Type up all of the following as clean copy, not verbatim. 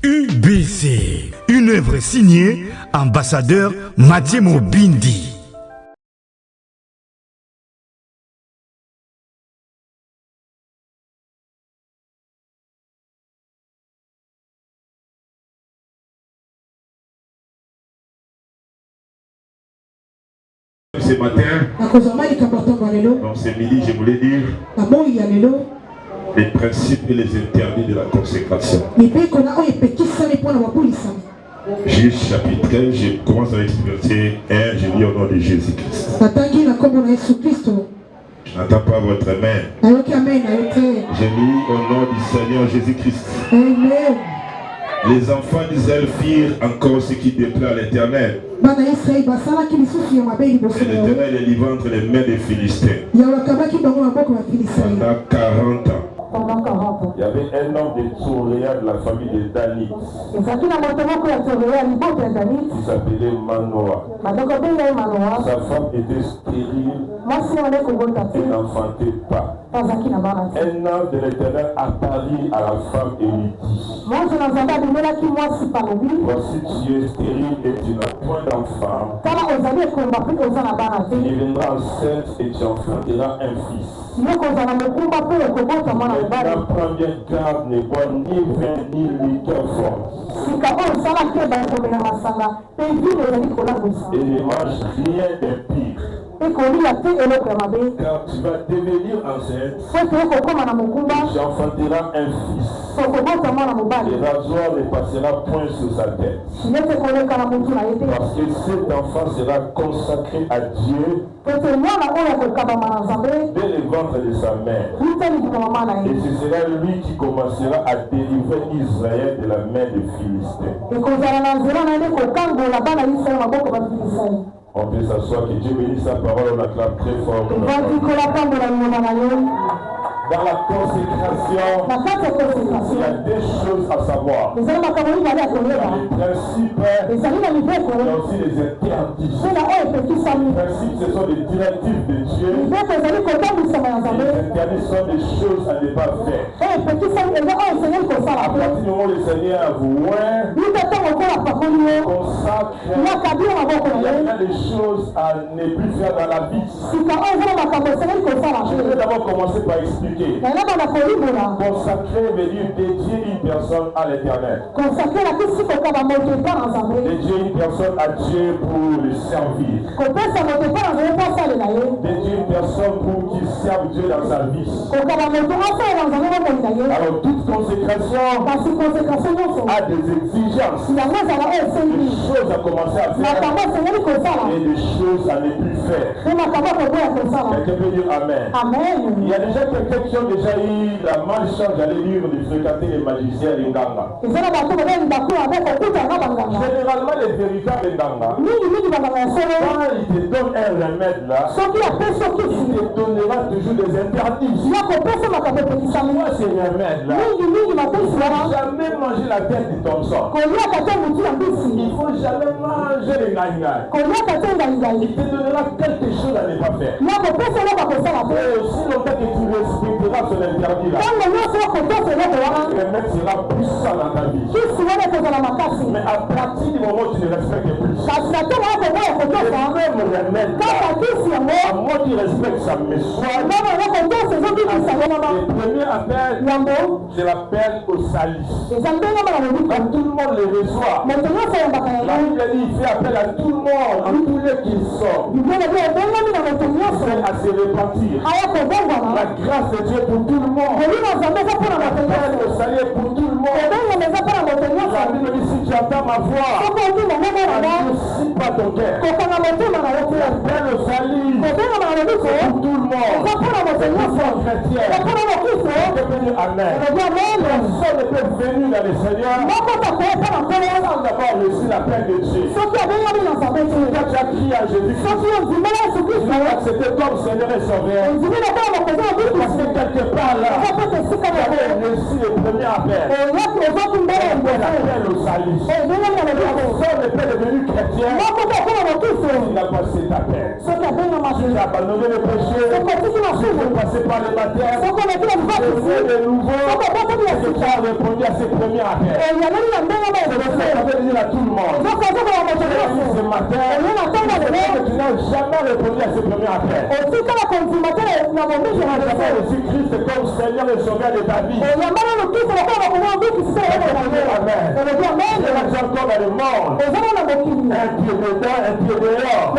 UBC, une œuvre signée ambassadeur Mathieu Mobindi. Ce matin, donc c'est midi, je voulais dire les principes et les interdits de la consécration. Juge chapitre 13, je commence avec le verset 1, je lis au nom de Jésus-Christ. Je n'entends pas votre main. Je lis au nom du Seigneur Jésus-Christ. Les enfants d'Israël firent encore ce qui déplaît à l'Éternel. Et l'Éternel les livra entre les mains des Philistins. Pendant 40 ans. Il y avait un homme de Tsoréa de la famille de Danit. Il s'appelait Manoah. Sa femme était stérile et n'enfantait pas. Un ange de l'Éternel apparut à la femme et lui dit: voici, tu es stérile et tu n'as point d'enfant. Tu deviendras enceinte et tu enfanteras un fils. Maintenant, prends bien garde, ne bois ni vin ni liqueur forte. Et ne mange rien d'impur. Car tu vas devenir enceinte, tu enfanteras un fils. Le rasoir ne passera point sur sa tête. Parce que cet enfant sera consacré à Dieu dès le ventre de sa mère. Et ce sera lui qui commencera à délivrer Israël de la main des Philistins. On peut s'asseoir, que Dieu bénisse sa parole, on acclame très fort. Dans la consécration, il y a des choses à savoir. Il y a les principes, il y a aussi les interdits. Les principes, ce sont les directives de Dieu. Les interdits sont des choses à ne pas faire. À partir du moment où le Seigneur vous consacre, il y a des choses à ne plus faire dans la vie. Je vais d'abord commencer par expliquer. Consacrer veut dire dédier une personne à l'Éternel. Dédier une personne à Dieu pour le servir. Dédier une personne pour qu'il serve Dieu dans sa vie. Alors toute consécration a des exigences. Des choses à commencer à faire et des choses à ne plus faire. Quelqu'un peut dire Amen. Il y a déjà quelqu'un qui ont déjà eu la malchance, j'allais dire, de fréquenter les magiciens et les Nganga. Généralement, les véritables Nganga, quand ils te donnent un remède là, il te donnera toujours des interdits. Moi, ces remèdes là, il ne faut jamais manger la tête de ton sang. Il ne faut jamais manger les Nganga. Il te donnera quelque chose à ne pas faire. Et aussi longtemps que tu respecteras son interdit là, le remède sera puissant dans ta vie. Mais à partir du moment où tu ne respectes plus, le même remède là, à moi qui respecte, ça me soigne. Le premier appel, je l'appelle au salis. Quand tout le monde le reçoit, la Bible dit il fait appel à tout le monde, à tous les qui sortent. Il fait à se repentir. La grâce de Dieu pour tout le monde. L'appel au salut pour tout le monde. La Bible dit si tu entends ma voix, n'endurcis pas ton cœur. L'appel au salut pour tout le monde. Pour chrétien. Amen. Personne ne peut venir dans le Seigneur sans d'avoir reçu l'appel de Dieu. Quand tu as crié à Jésus, tu l'as accepté comme Seigneur et Sauveur. Parce que quelque part là, tu avais reçu le premier appel. L'appel au salut. Personne ne peut devenir chrétien s'il n'a pas cet appel. Tu as abandonné le péché. Tu es passé par le baptême. Tu es de nouveau. Et tu as répondu à ses premiers appels. C'est ce qu'on avait dit à tout le monde. Ce matin, tu n'as jamais répondu à ses premiers appels. Jésus-Christ comme Seigneur et Sauveur de ta vie. Amen. C'est là encore dans le monde. Un pied dedans, un pied dehors.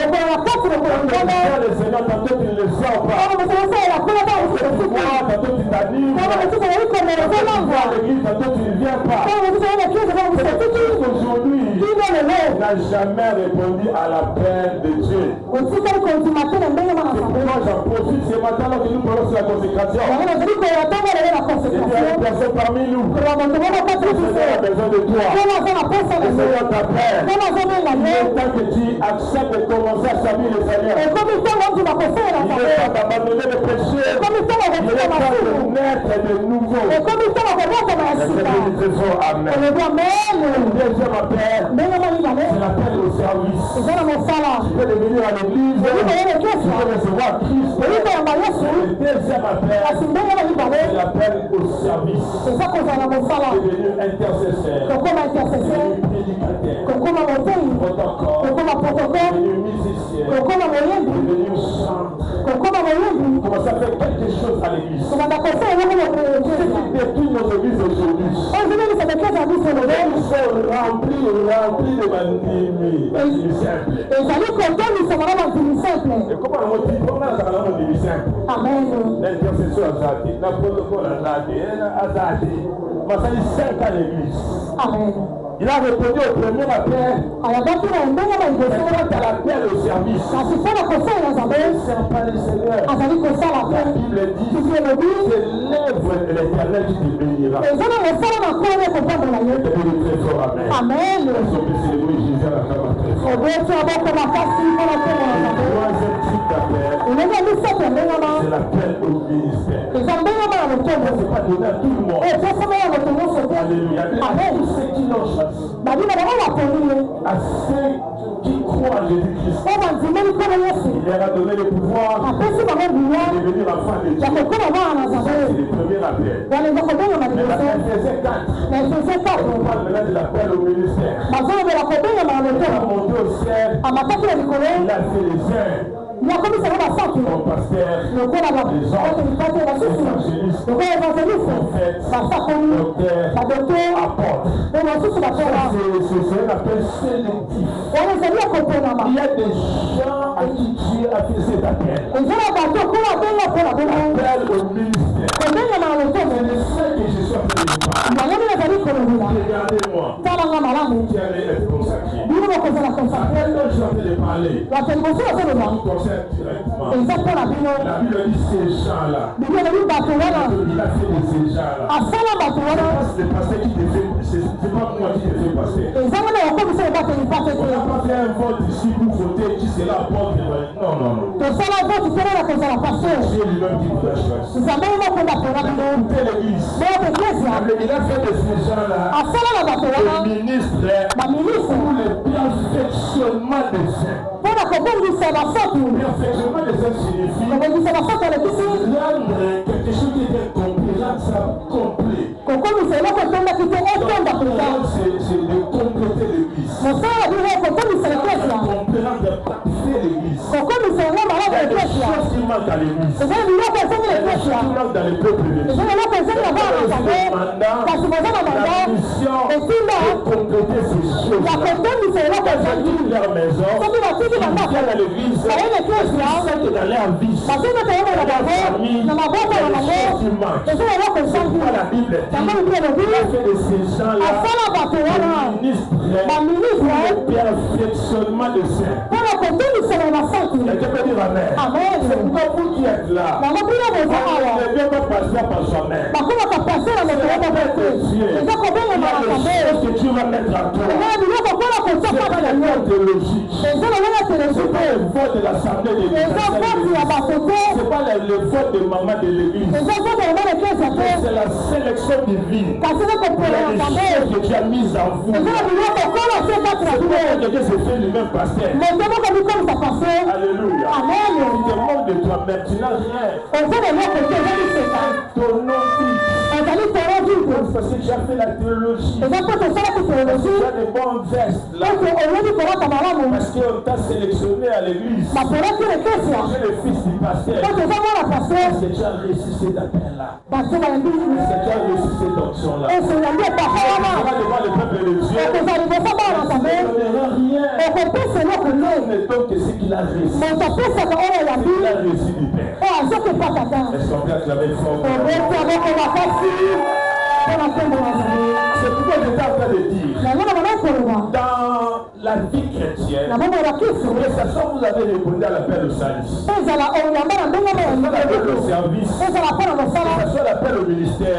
Le Seigneur, tantôt tu ne le sens pas. Tantôt tu t'animes. L'église, tantôt tu ne viens pas. Aujourd'hui, n'a jamais répondu à l'appel de Dieu. C'est pourquoi j'en profite ce matin là que nous parlons sur la consécration. Il y a une personne parmi nous. Le Seigneur a besoin de toi. Le Seigneur t'appelle. Il est temps que tu acceptes de commencer à servir le Seigneur. Il est temps d'abandonner le péché. Il est temps de naître de nouveau. Amen. Le deuxième appel, c'est l'appel au service. Tu peux devenir à l'église, tu peux recevoir Christ. Le deuxième appel, c'est l'appel au service. Tu es devenu intercesseur, devenu prédicateur, protocole, devenu musicien, devenu chanteur. Comment ça fait quelque chose à l'église? Ce qui détruit nos églises aujourd'hui, ils sont remplis de bandits simples. Et comment on dit? Comment on dit simple? L'intercession azadi, la protocole azadi, mais ça dit 5 à l'église. Il a répondu au premier appel. C'est à l'appel au service. Ne sert pas le Seigneur. La Bible dit c'est l'œuvre de l'Éternel qui te bénira. Et très fort, amen. Est-ce qu'on peut célébrer Jésus à la table très fort? Troisième type d'appel, c'est l'appel au ministère. Ce n'est pas donné à tout le monde. Alléluia. À tous ceux qui l'ont choisi. À ceux qui croient en Jésus-Christ, il leur a donné le pouvoir de devenir enfants de Dieu. C'est le premier appel. Mais l'appel faisait 4. On parle maintenant de l'appel au ministère. Il a monté au ciel. Il a fait les airs. Mon pasteur, les évangélistes, prophètes, docteurs, apôtres. C'est un appel sélectif. Il y a des gens à qui Dieu a fait cet appel. L'appel au ministère. C'est le seul que je suis en train de parler. Regardez-moi. Qui allait être consacré. L'appel dont je suis en train de parler. Directement. La Bible dit ces gens-là. Il a fait de ces gens-là. C'est le pasteur qui te fait. C'est pas moi qui te fais passer. On n'a pas fait un vote ici pour voter qui sera porte. Non. Dieu lui-même qui vous a choisi. Écoutez l'église. Il a fait de ces gens-là des ministres pour le perfectionnement des saints. Perfectionnement des saints signifie rendre quelque chose qui était complet, rendre ça complet. C'est de compléter l'église. De parfaire l'église. Il y a des choses qui manquent à l'église. Il y a des choses qui manquent dans le peuple de Dieu. La mission de compléter ces choses. Dans leur maison, ils viennent à l'église, ils savent que dans leur vie, dans leur famille, il y a des choses qui manquent. C'est pourquoi la Bible dit, il a fait de ces gens-là des ministres de perfectionnement de saints. Quelqu'un peut dire amen. C'est pourquoi vous qui êtes là, on ne vient pas passer par soi-même. C'est Dieu. Il y a des choses que Dieu va mettre en toi. C'est vote théologique. C'est pas le vote de l'Assemblée de l'Église. C'est pas le vote de maman de l'Église. C'est la sélection divine. Il y a des choses que tu as mises en vous. C'est pas que Dieu se fait lui-même pasteur. Alléluia. Il te manque de toi-même. Tu n'as rien. Ton nom dit. Parce que tu as fait la théologie. Parce que tu as des bons gestes là. Parce qu'on t'a sélectionné à l'église. Tu es le fils du pasteur. Est-ce que tu as réussi cet appel-là? Est-ce que tu as réussi cette option-là? Tu vas devant le peuple de Dieu. Tu ne donneras rien. Ne donne que ce qu'il a réussi. Ce qu'il a réussi du Père. Est-ce qu'on peut acclamer fort? C'est pourquoi j'étais en train de dire, dans la vie chrétienne, mais ça soit vous avez répondu à l'appel au salut, ça soit l'appel au service, ça soit l'appel au ministère,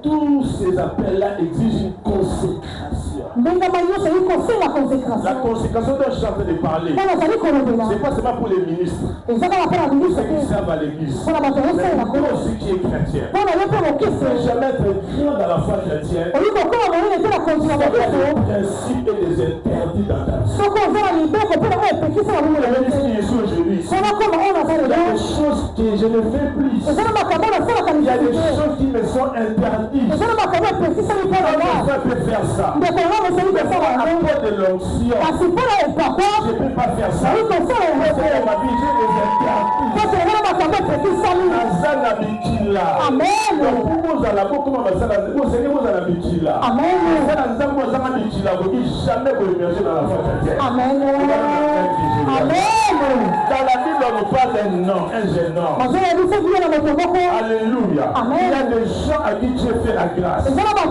tous ces appels-là exigent une consécration. La consécration dont je suis en train de parler, c'est pas seulement pour les ministres, ceux qui servent à l'église, mais pour ceux qui est chrétien. Ne jamais être criant dans la foi chrétienne, il y a des principes et des interdits dans ta vie. Il y a des choses que je ne fais plus. Il y a des choses qui me sont interdites. Je peux faire ça. Mais à cause de l'onction, je ne peux pas faire ça. Parce que dans ma vie, j'ai des interdits. Jamais vous émerger dans la foi chrétienne. Amen. Dans la Bible, on parle d'un nom, un jeune homme. Alléluia. Il y a des gens à qui Dieu fait la grâce. Avant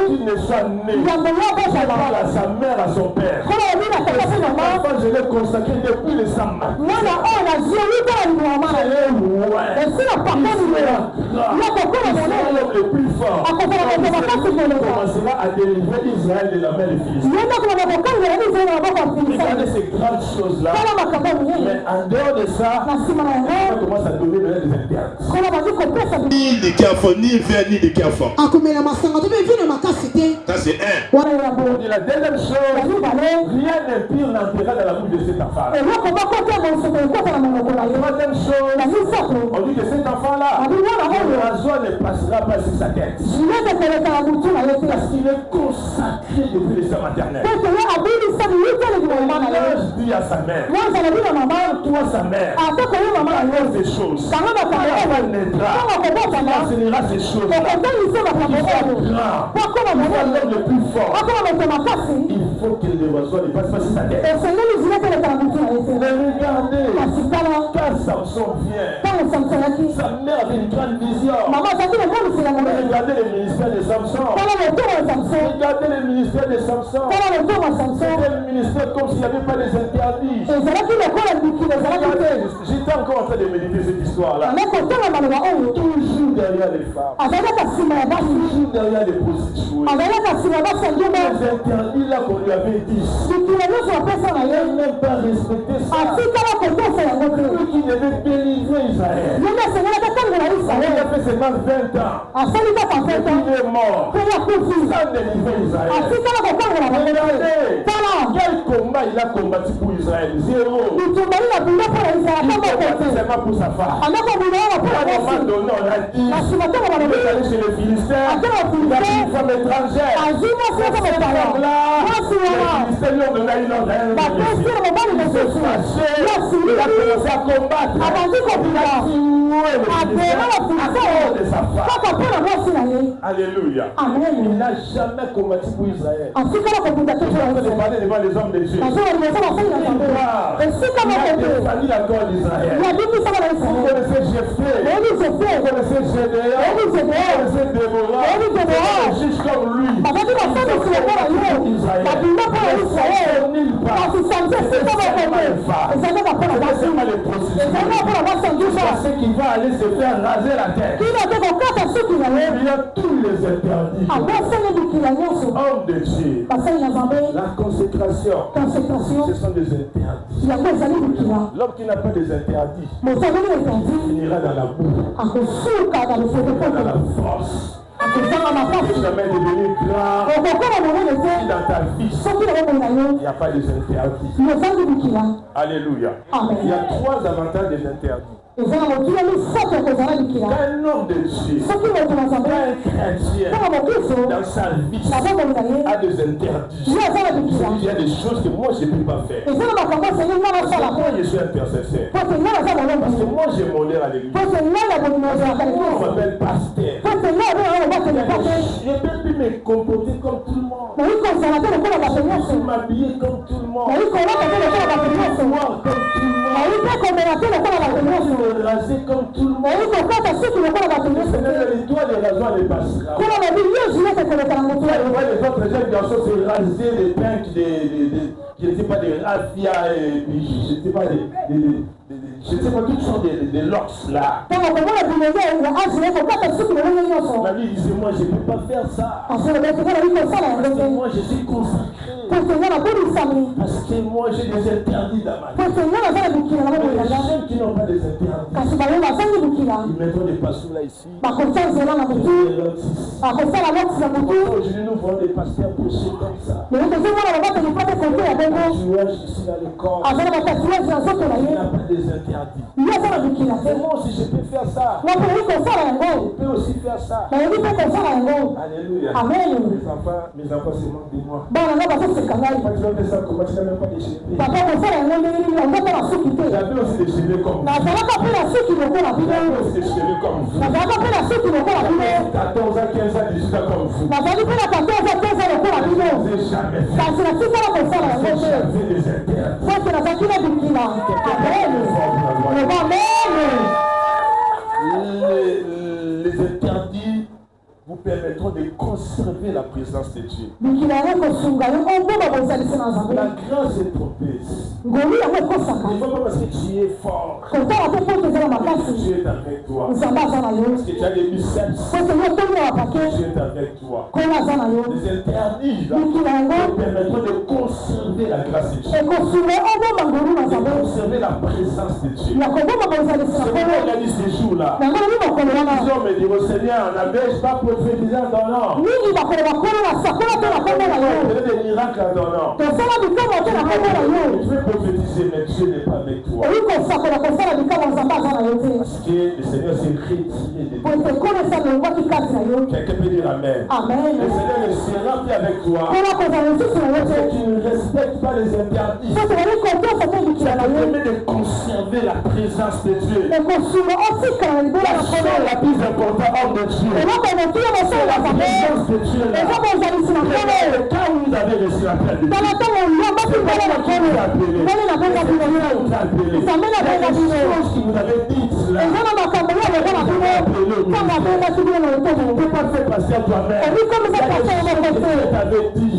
qu'il ne soit né, il parle à sa mère, à son père. Enfin, je l'ai consacré depuis le samedi. Le plus fort. On commencera à délivrer Israël de la main des Philistins. Regardez ces grandes choses-là. Mais en dehors de ça, on commence à donner des interdits. Ni de Carrefour, ni vert, ni de Carrefour. Ça c'est un. Et la deuxième chose, rien d'impur n'entrera dans la bouche de cet enfant. La troisième chose, on dit que cet enfant-là, le rasoir ne passera pas sur sa tête. Parce qu'il est consacré depuis le sein maternel. L'ange dit à sa mère, toi sa mère, à cause des choses, quand elle naîtra, tu enseigneras ces choses-là. Il faut grand, il faut l'homme le plus fort. Il faut que le rasoir ne passe pas sur sa tête. Mais regardez, quand Samson vient, sa mère avait une grande vision. Regardez le ministère de Samson. Regardez le ministère de Samson. C'était le ministère comme s'il n'y avait pas des interdits. J'étais encore en train de méditer cette histoire-là. Toujours derrière les femmes. Toujours derrière les prostituées. Les interdits là qu'on lui avait dit. Elle n'a même pas respecté ça. Lui qui devait délivrer Israël. Il a fait seulement 20 ans. Il est mort. Sans délivrer Israël. Regardez, quel combat il a combattu pour Israël? Zéro. Il combattu seulement pour sa femme. À un moment donné, on a dit, il est allé chez les Philistins, il a pris une femme étrangère. Cette femme-là, les Philistins lui ont donné une ordre. Il s'est fâché, il a commencé à combattre. Il a tué le Philistin à cause de sa femme. Alléluia. Il n'a jamais combattu pour Israël. Je suis en train de parler devant les hommes de Dieu. Il a défendu la cause d'Israël. Vous connaissez Jephthé, vous connaissez Gédéon, vous connaissez Déborah, vous juge comme lui. Israël. seulement les prostituées. C'est qui va aller se faire raser la tête. Il y a tous les interdits. Homme de Dieu. La consécration. Ce sont des interdits. L'homme qui n'a pas des interdits finira dans la boue. Dans la force. Tu jamais devenu grand. Si dans ta vie, il n'y a pas des interdits. Alléluia. Amen. Il y a 3 avantages des interdits. Un homme de Dieu, un chrétien, dans sa vie, a des interdits. Il y a des choses que moi je ne peux pas faire. Parce que moi je suis intercesseur. Parce que moi j'ai mon air à l'église. On m'appelle pasteur. Je ne peux plus me comporter comme tout le monde. Je peux m'habiller comme tout le monde. Comme tout le monde. Raser comme tout le monde. Le Seigneur dit, toi les rasoirs les passera. Les autres jeunes garçons se raser les pinques je ne sais pas des raffias et puis je ne sais pas je ne sais pas toutes sortes de locks là. La vie disait moi je ne peux pas faire ça. Parce que moi je suis consacré. Parce que moi j'ai des interdits dans ma vie. Les gens qui n'ont pas des interdits, ils mettront des pasteurs là ici. Aujourd'hui nous voyons des pasteurs prêcher comme ça. Tatouage ici dans le corps. Il n'y a pas des interdits. Mais moi aussi je peux faire ça. Je peux aussi faire ça. Alléluia. Amen. Mes enfants se moquent de moi. Bah, Quand tu vas faire ça, comment tu n'as même pas de cheveux. J'avais aussi des cheveux comme vous. J'avais aussi des cheveux comme vous. 14 ans, 15 ans, 18 ans comme vous. Je n'ai jamais fait. J'avais des interdits. Les interdits vous permettront de conserver la présence de Dieu. La grâce est propice. Il ne faut pas parce que tu es fort. Tu es avec toi. Parce que tu as des biceps. Tu es avec toi. Les interdits là, vous permettront de conserver la grâce de Dieu. De conserver la présence de Dieu. C'est pourquoi on organise ces jours-là. Les hommes me disent au Seigneur, on n'avait pas prophétisé en ton nom. On faisait des miracles en ton nom. Tu veux prophétiser, mais Dieu n'est pas avec toi. Parce que le Seigneur s'est retiré de toi. Quelqu'un peut dire Amen. Amen. Le Seigneur ne sera plus avec toi. Parce que tu ne respectes pas les interdits. Ça te permet de conserver la présence de Dieu. La chose la plus importante hors de Dieu. C'est la présence de Dieu là. Le cas où vous avez reçu l'appel de Dieu. Il y a des choses qui vous avez dites là. Vous ne pouvez pas faire passer à toi-même. Il y a des choses que tu avais dit.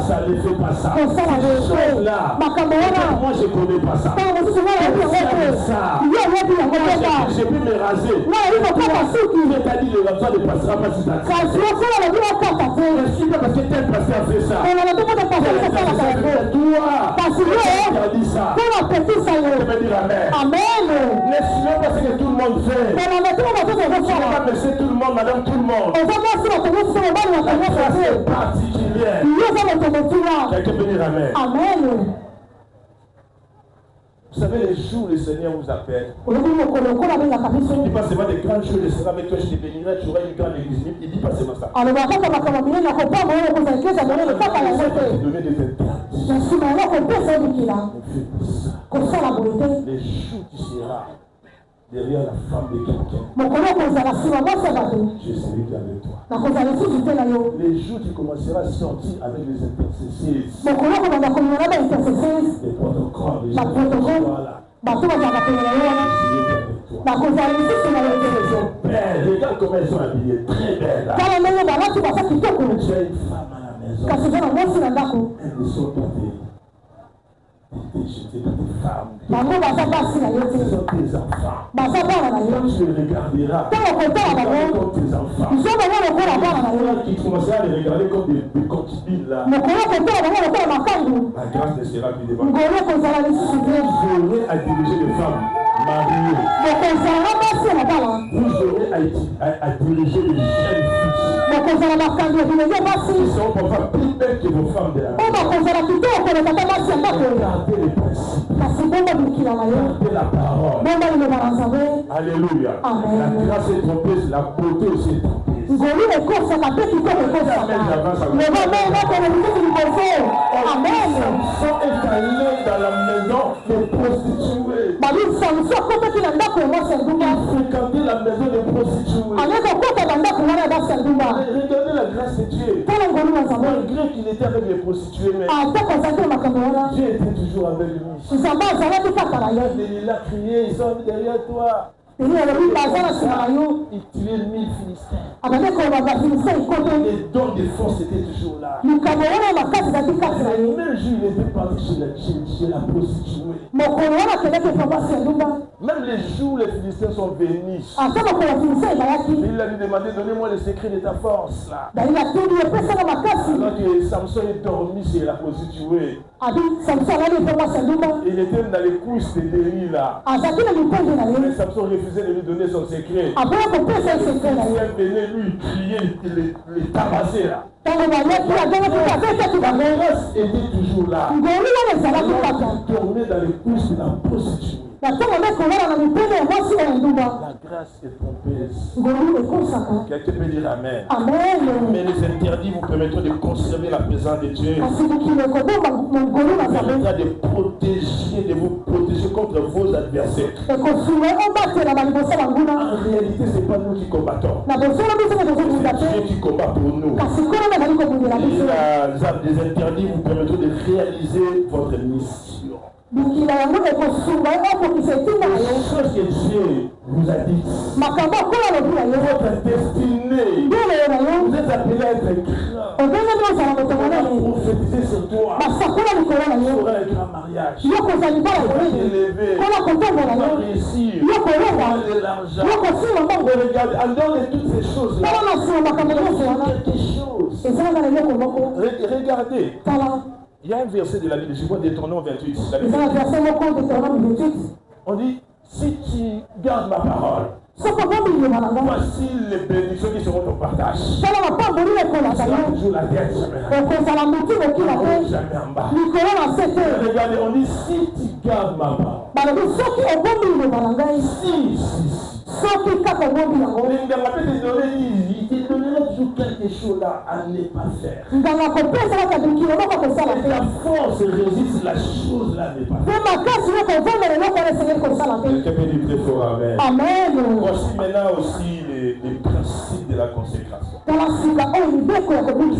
Ça ne fait pas ça. Ces choses-là, moi je ne connais pas ça. Je peux me raser. C'est-à-dire le rasoir ne passera pas sur ta tête. C'est pas parce que tel pasteur fait ça. Toi, tu as dit ça. Tu peux dire Amen. Laisse-le parce que tout le monde fait. Tu ne peux pas monsieur tout le monde, madame tout le monde. C'est particulier. Quelqu'un peut dire Amen. Vous savez, les jours où le Seigneur vous appelle, il ne dit pas seulement des grandes choses, je serai avec toi, je te bénirai, tu auras une grande église. Il ne dit pas seulement ça. Il va te donner des interdits. Les jours où tu seras derrière la femme de quelqu'un, je serai avec toi. Les jours où tu commenceras à sortir avec les intercesseurs, les protocoles, les gens qui sont là, regarde comment elles sont habillées, très belles. Tu as une femme à la maison. Elles ne sont pas des femmes. Ce sont tes enfants. Quand tu les regarderas, comme tes enfants. Qui commencera à les regarder comme des concubines là. La grâce ne sera plus devant. Vous aurez à diriger les femmes mariées. Vous aurez à diriger les jeunes filles. Ils sont parfois plus belles que vos femmes de la maison. Gardez les principes. Gardez la parole. Alléluia. La grâce est trompeuse, la beauté aussi est trompeuse. Amen. Samson est allé dans la maison des prostituées. Il fréquentait la maison des prostituées. Regardez la grâce de Dieu. Malgré qu'il était avec les prostituées, mais Dieu était toujours avec lui. Il a crié, ils sont derrière toi. Il tuait 1000 Philistins. Les dons de force étaient toujours là. Le même jour, il était parti chez la prostituée. Même les jours où les Philistins sont venus, il a lui demandé, donnez-moi le secret de ta force là. Alors que Samson est dormi chez la prostituée. Il était dans les couches de Déri là. Mais Samson refusait de lui donner son secret. Il venait lui crier, les tabasser là. La grâce était toujours là. Il tournait dans les couches de la prostituée. La grâce est trompeuse. Quelqu'un peut dire Amen. Mais les interdits vous permettront de conserver la présence de Dieu. Vous permettra de vous protéger contre vos adversaires. En réalité, ce n'est pas nous qui combattons. C'est Dieu qui combat pour nous. Les interdits vous permettront de réaliser votre mission. Les choses que Dieu vous a dites, votre destinée, vous êtes appelé à être grand. On va prophétiser sur toi. Tu auras un grand mariage. Tu vas t'élever. Tu vas réussir. Tu vas avoir de l'argent. Regardez, en dehors de toutes ces choses-là, quelque chose. Regardez. Il y a un verset de la Bible, je vois Deutéronome 28. On dit, si tu gardes ma parole, voici les bénédictions qui seront ton partage. Tu seras toujours la tête, jamais en bas. Regardez, on dit, si tu gardes ma parole. Il te donnera toujours quelque chose là à ne pas faire. Et ta force résiste la chose là à ne pas faire. Quelqu'un peut dire très fort Amen. Voici maintenant aussi les principes de la consécration. Je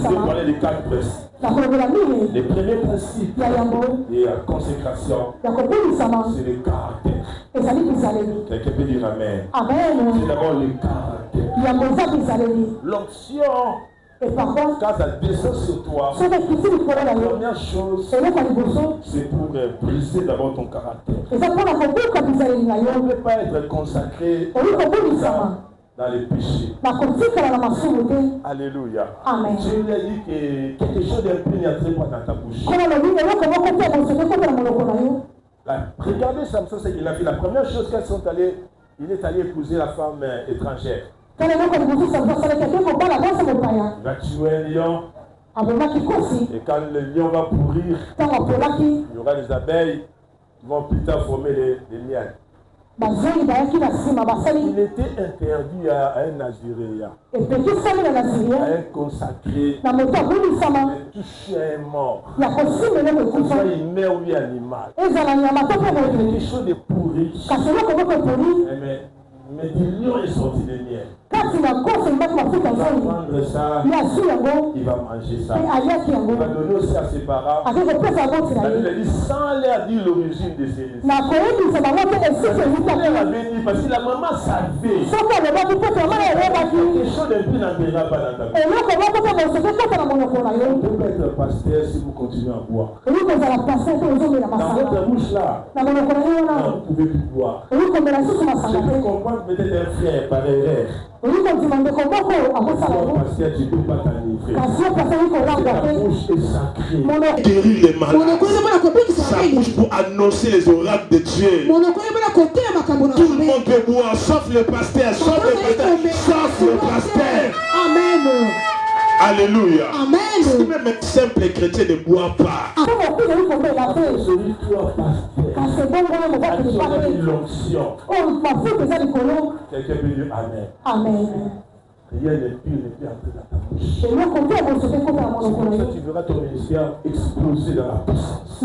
vais parler des 4 principes. Les premiers principes de la consécration, c'est le caractère. Quelqu'un peut dire Amen. C'est d'abord le caractère. L'onction, quand ça descend sur toi, la première chose, c'est pour briser d'abord ton caractère. On ne peut pas être consacré dans les péchés. Alléluia. Amen. Dieu lui a dit que quelque chose d'impur n'entrait pas dans ta bouche. Regardez Samson, c'est qu'il a fait la première chose quand il est allé épouser la femme étrangère. Il va tuer un lion. Et quand le lion va pourrir, il y aura des abeilles qui vont plus tard former les miels. Il était interdit à un Naziréen, à un consacré, de toucher un mort. Que ce soit humain ou animal. Quelque chose de pourri. Mais du lion est sorti de miel. Il va prendre ça, il va manger ça. Il va donner aussi à ses parents. La Bible dit sans leur dire l'origine de ces lésions. Parce que la maman savait quelque chose de plus n'entrera pas dans ta bouche. peut pas être pasteur si vous continuez à boire. Dans votre bouche là, non, vous ne pouvez plus boire. Je peux comprendre peut-être un frère par erreur. Pour pasteur, tu ne peux pas t'enivrer. Ta bouche est sacrée. Guérir les malades. Sa bouche pour annoncer les oracles de Dieu. Tout le monde peut boire, sauf le pasteur, sauf le pasteur. Amen. Alléluia. Amen. Si même un simple chrétien ne boit pas, celui qui doit pasteur, l'onction. Quelqu'un peut dire Amen. Amen. Rien n'est pire, n'est plus entré dans ta bouche. Tu verras ton ministère exploser dans la puissance.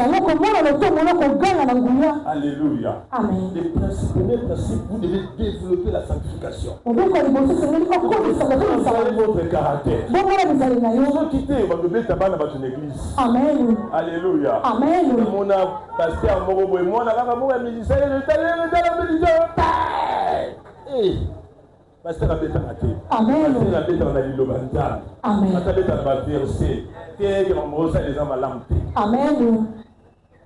Alléluia. Amen. Le premier principe, vous devez développer la sanctification. Vous devez votre caractère. Vous devez quitter votre église. Amen. Alléluia. Amen. Mon pasteur Morobo et moi, on a musicien. Pasteur Abeta Maté. Amen. Pasteur Abeta Nalilobanda. Amen. Pasteur Abeta Baverse. Qu'est-ce qu'on me les gens malamté. Amen.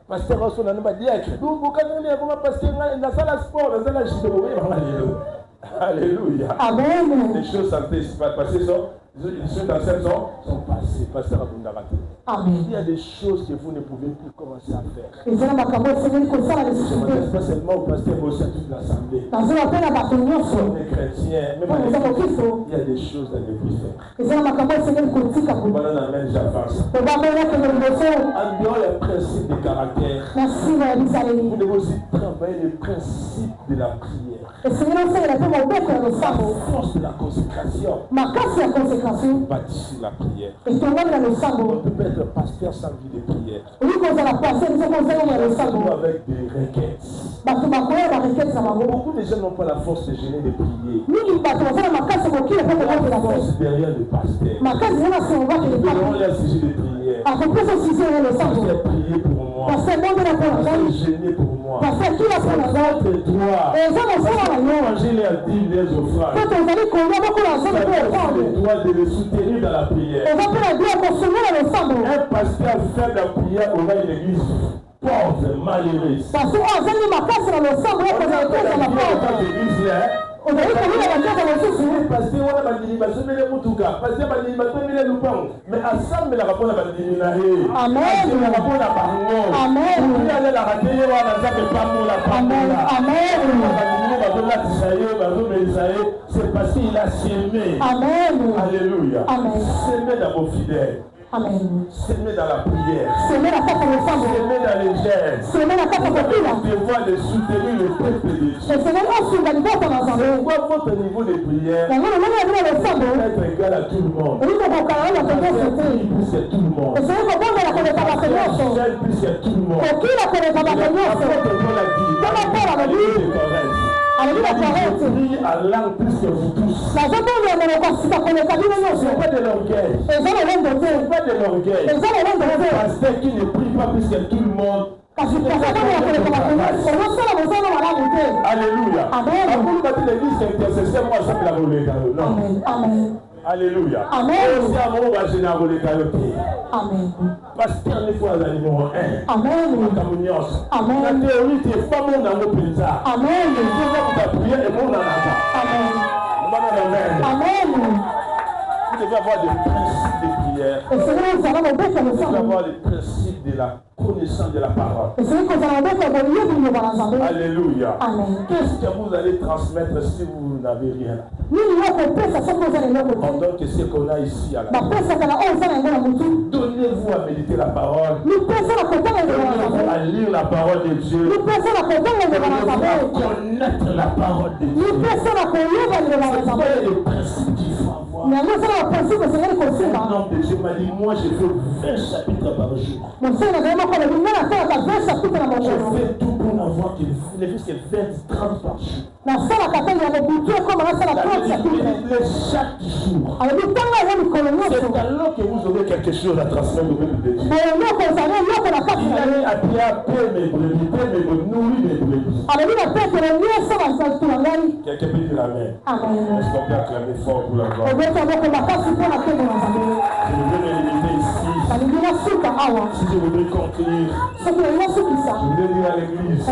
Pasteur Rosso n'a pas dit que nous, vous connaissez comment pasteur dans la salle sport, dans la salle de Alléluia. Amen. Les choses sont passées, les choses dans cette zone sont passées. Pasteur Abundaraté. Amen. Il y a des choses que vous ne pouvez plus commencer à faire. Et c'est pas seulement au pasteur, mais aussi à toute l'assemblée. On est chrétiens, même il y a des choses à ne plus faire. Voilà la main, j'avance. En dehors des principes de caractère, vous devez aussi travailler les principes de la prière. La force de la consécration. Bâtir la prière. On ne peut pas être pasteur sans vie de prière. Avec des requêtes. Beaucoup de gens n'ont pas la force de gêner de prier. La force derrière le pasteur. Nous devons leur sujet de prière. Pasteur, priez pour moi. Pasteur, gêner pour moi. C'est votre droit. Manger les dîmes, les offrandes. C'est le droit de le soutenir dans la prière. Un pasteur fait la prière aura une église pauvre, malheureuse. On appelle l'église là. Parce que on a bandini basomele mutuka parce que bandini basomele lupang mais ensemble la rapona bandini na he amen la rapona bango amen il y a la rateye wana nzambe pamola amen bandini bazola tisaye bazomela isaye c'est parce qu'il a semé amen alléluia amen semé dans vos fidèles. Amen. S'aimer dans la prière. S'aimer dans les gènes. S'aimer dans le devoir de soutenir le peuple de Dieu. Pourquoi votre niveau de prière peut être égal à tout le monde? C'est tout le monde. C'est tout le monde. À langue plus que vous tous. C'est pas de l'orgueil. C'est pas de l'orgueil. Pasteur qui ne prie pas plus que tout le monde. Alléluia. Amen. Alléluia. Amen. Amen. Pasteur, il faut aller numéro 1. Amen. Amen. La théorie, c'est pas mon amour pizza. Amen. Il faut que tu pries et mon amour. Amen. Amen. Vous devez avoir des principes de prière. Vous devez avoir des principes de la connaissance de la parole. Alléluia. Amen. Qu'est-ce que vous allez transmettre si vous n'avez rien? Pendant que ce qu'on a ici à la donnez-vous à méditer la parole. Donnez-vous à lire la parole de Dieu. Donnez-vous à connaître la parole de Dieu. C'est quoi les principes qu'il faut avoir? Un homme de Dieu m'a dit, moi je fais 20 chapitres par jour. Je fais tout pour n'avoir ne plus que 20, 30 par jour. Na sala katanga ya butu comme na sala plante ya tout. Chaque jour. Alors tanga ya mikolo. C'est alors que vous aurez quelque chose à transmettre au peuple de Dieu. Il a appris à paix mes brebis, nourrir mes brebis. Quelqu'un peut dire Amen. Est-ce qu'on peut acclamer fort pour la gloire? Je veux me limiter ici. Si je voudrais conclure, je voudrais dire à l'église, ce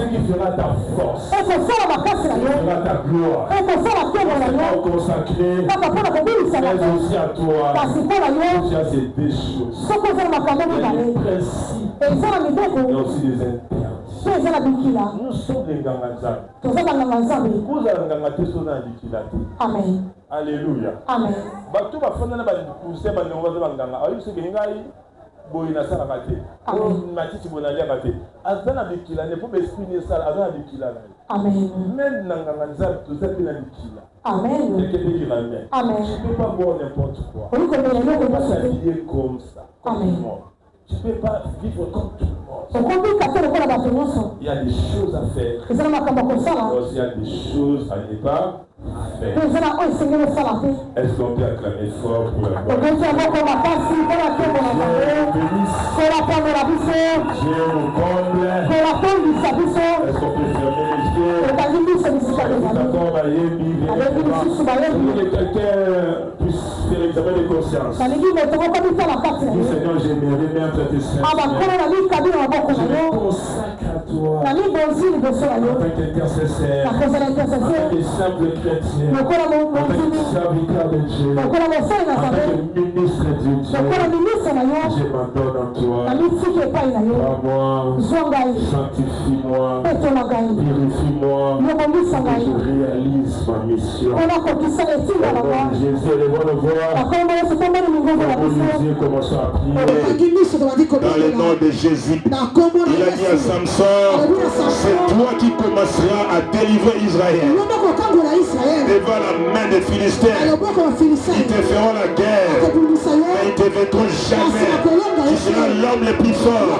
qui fera ta force, ce qui fera ta gloire, c'est consacré, mais aussi à toi. Tu as ces deux choses. Il y a des principes et aussi des interdits. Nous sommes les Ganganzam. Vous avez un Gangaté sur la liquidité. Amen. Alléluia. Amen. Bato ba fondana ba pousser ba ndongo ba nganga. Ayi se ngai boyina sala kate. O matiti bonalia kate. Azana bikila ne pour esprit sala azana bikila. Amen. Même nanganga nzam tout ça pina bikila. Amen. Quelqu'un peut dire amen. Amen. Tu peux pas boire n'importe quoi. Tu peux pas s'habiller comme ça. Amen. Tu ne peux pas vivre comme tout le monde. Il y a des choses à faire. Il y a des choses à ne pas faire. Est-ce qu'on peut acclamer fort pour la gloire? Dieu nous comble. Est-ce qu'on peut fermer les yeux? Quelqu'un puisse faire l'examen de conscience. Dis Seigneur, j'aimerais bien traiter ça. Je me consacre à toi. En tant qu'intercesseur, en tant que simple chrétien, en tant que serviteur de Dieu, en tant que ministre de Dieu, je m'adonne en toi. Prends-moi, sanctifie-moi, purifie-moi, et je réalise ma mission. Jésus, les bonnes voix, Dieu, commençons à prier. Dans le nom de Jésus, il a dit à Samson, c'est toi qui commenceras à délivrer Israël devant la main des Philistins. Ils te feront la guerre, mais ils ne te vaincront jamais. Tu seras l'homme le plus fort.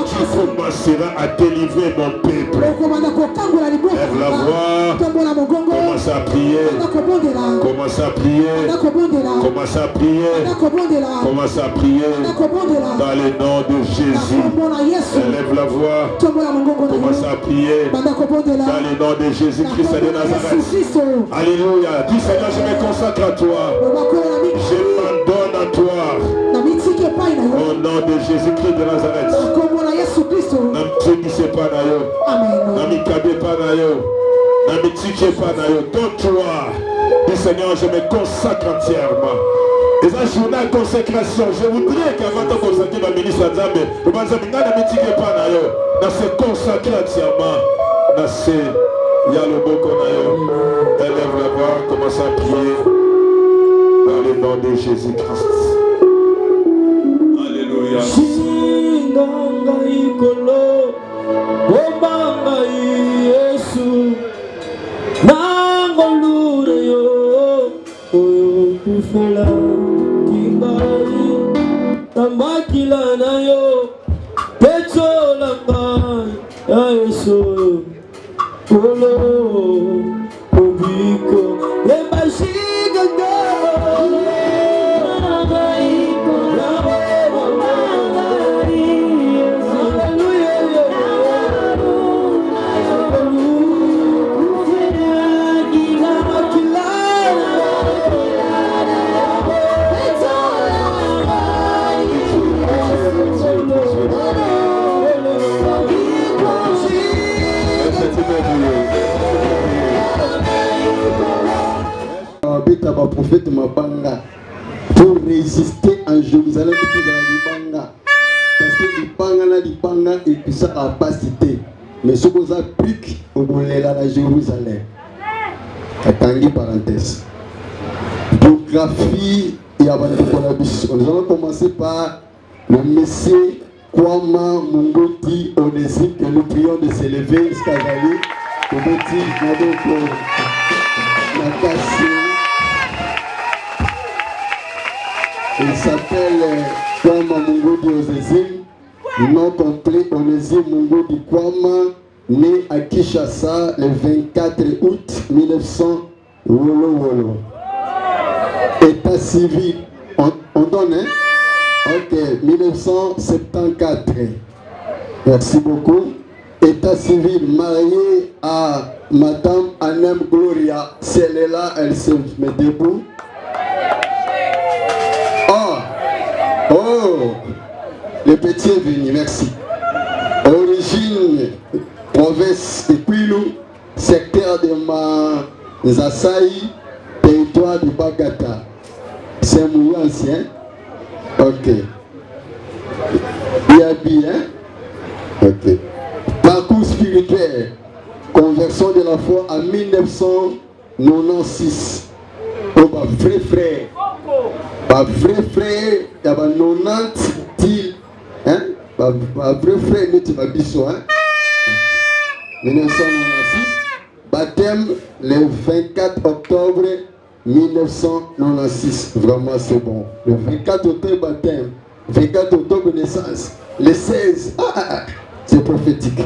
Tu commenceras à délivrer mon peuple. Lève la voix, commence à prier, commence à prier, commence à prier, commence à prier. Dans le nom de Jésus, élève la voix, commence à prier. Dans le nom de Jésus-Christ de Nazareth. Alléluia. Dis Seigneur, je me consacre à toi. Je m'adonne à toi. Au nom de Jésus-Christ de Nazareth. Donne-toi. Dis Seigneur, je me consacre entièrement. Et ça, journée de consécration, je voudrais qu'avant de consacrer ma ministre à Zambé, le Banzambi n'a pas d'ailleurs. Dans se consacrer entièrement. Dans ce Yalobo Konayo. Élève la voix, commence à prier. Dans le nom de Jésus-Christ. Alléluia. Kufela kingai tamakila nayo pecho langai ya Yesu olo obiko ebashiga ngalo ma prophète Mabanga pour résister en Jérusalem parce que Libanga et puis ça a capacité mais ce qu'on applique au Boléla à Jérusalem. Attendez parenthèse. Biographie et avant de nous allons commencer par le Messie Kwama Mungoti Onésime que nous prions de s'élever jusqu'à Gali. Il s'appelle Kwama Mungoti Onésime, nom complet Onésime Mungoti Kwama né à Kinshasa le 24 août 1900. Wolo. État civil, on donne, hein? Ok, 1974. Merci beaucoup. État civil, marié à Madame Anem Gloria. Celle-là, elle se met debout. Oh, le petit est venu, merci. Origine, province de Kwilu, secteur de Manzasaï, territoire de Bagata. C'est un ancien. Ok. Il y a bien. Ok. Parcours spirituel. Conversion de la foi en 1996. Oh, bah, vrai frère. Bah, vrai frère, il y a 90 til. Hein? Bah, vrai frère, il y a biso, hein? 1996. Baptême le 24 octobre 1996. Vraiment, c'est bon. Le 24 octobre, baptême. 24 octobre, naissance. Le 16. C'est prophétique.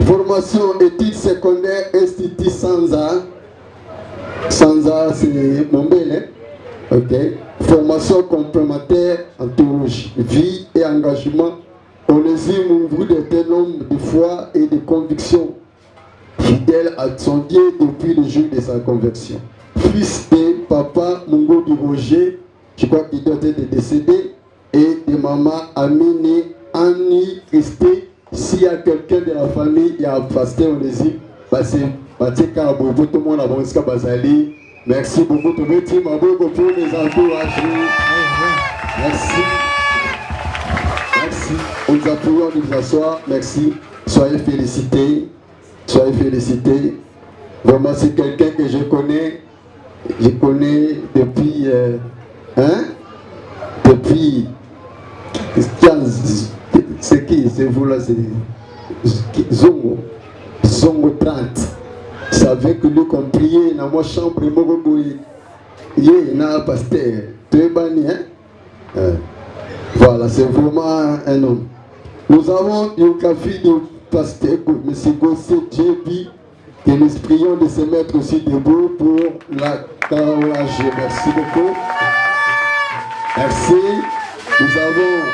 Formation, études secondaires, Institut Sanza. Sanza, c'est Montbel. Ok. Formation complémentaire en théologie. Vie et engagement. Onésime ouvre des nombre de foi et de conviction. Fidèle à son Dieu depuis le jour de sa conversion. Fils de papa Mungo du Roger, je crois qu'il doit être décédé, et de maman Amine Annie Christé. S'il y a quelqu'un de la famille, il y a pasteur Onésime, c'est Mathieu Carabo, tout le monde a bon Bazali. Merci beaucoup, tout le monde pour les encourager. Merci. Merci. On nous appuie, on nous assoit. Merci. Soyez félicités. Soyez félicités. Vraiment, c'est quelqu'un que je connais depuis. Depuis 15. C'est qui? C'est vous là, c'est Zongo 30. C'est avec lui qu'on priait dans ma chambre. Il y a un pasteur. Très banni, hein? Voilà, c'est vraiment un homme. Nous avons une café de pasteur, M. Gossé Djebi, que nous prions de se mettre aussi debout pour la carrelage. Merci beaucoup. Merci. Nous avons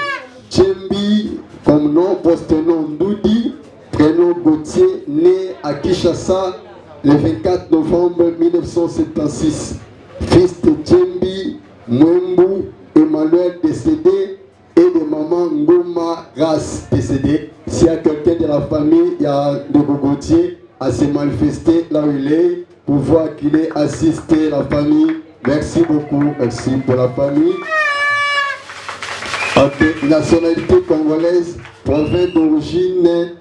Djembi comme nom, post-nom Ndoudi, prénom Gauthier, né à Kinshasa le 24 novembre 1976. Fils de Djembi Mwembu Emmanuel décédé et de maman Ngoma Ras décédé. S'il y a quelqu'un de la famille, il y a de Gauthier à se manifester là où il est pour voir qu'il est assisté la famille. Merci beaucoup, merci pour la famille. Ok, nationalité congolaise, province d'origine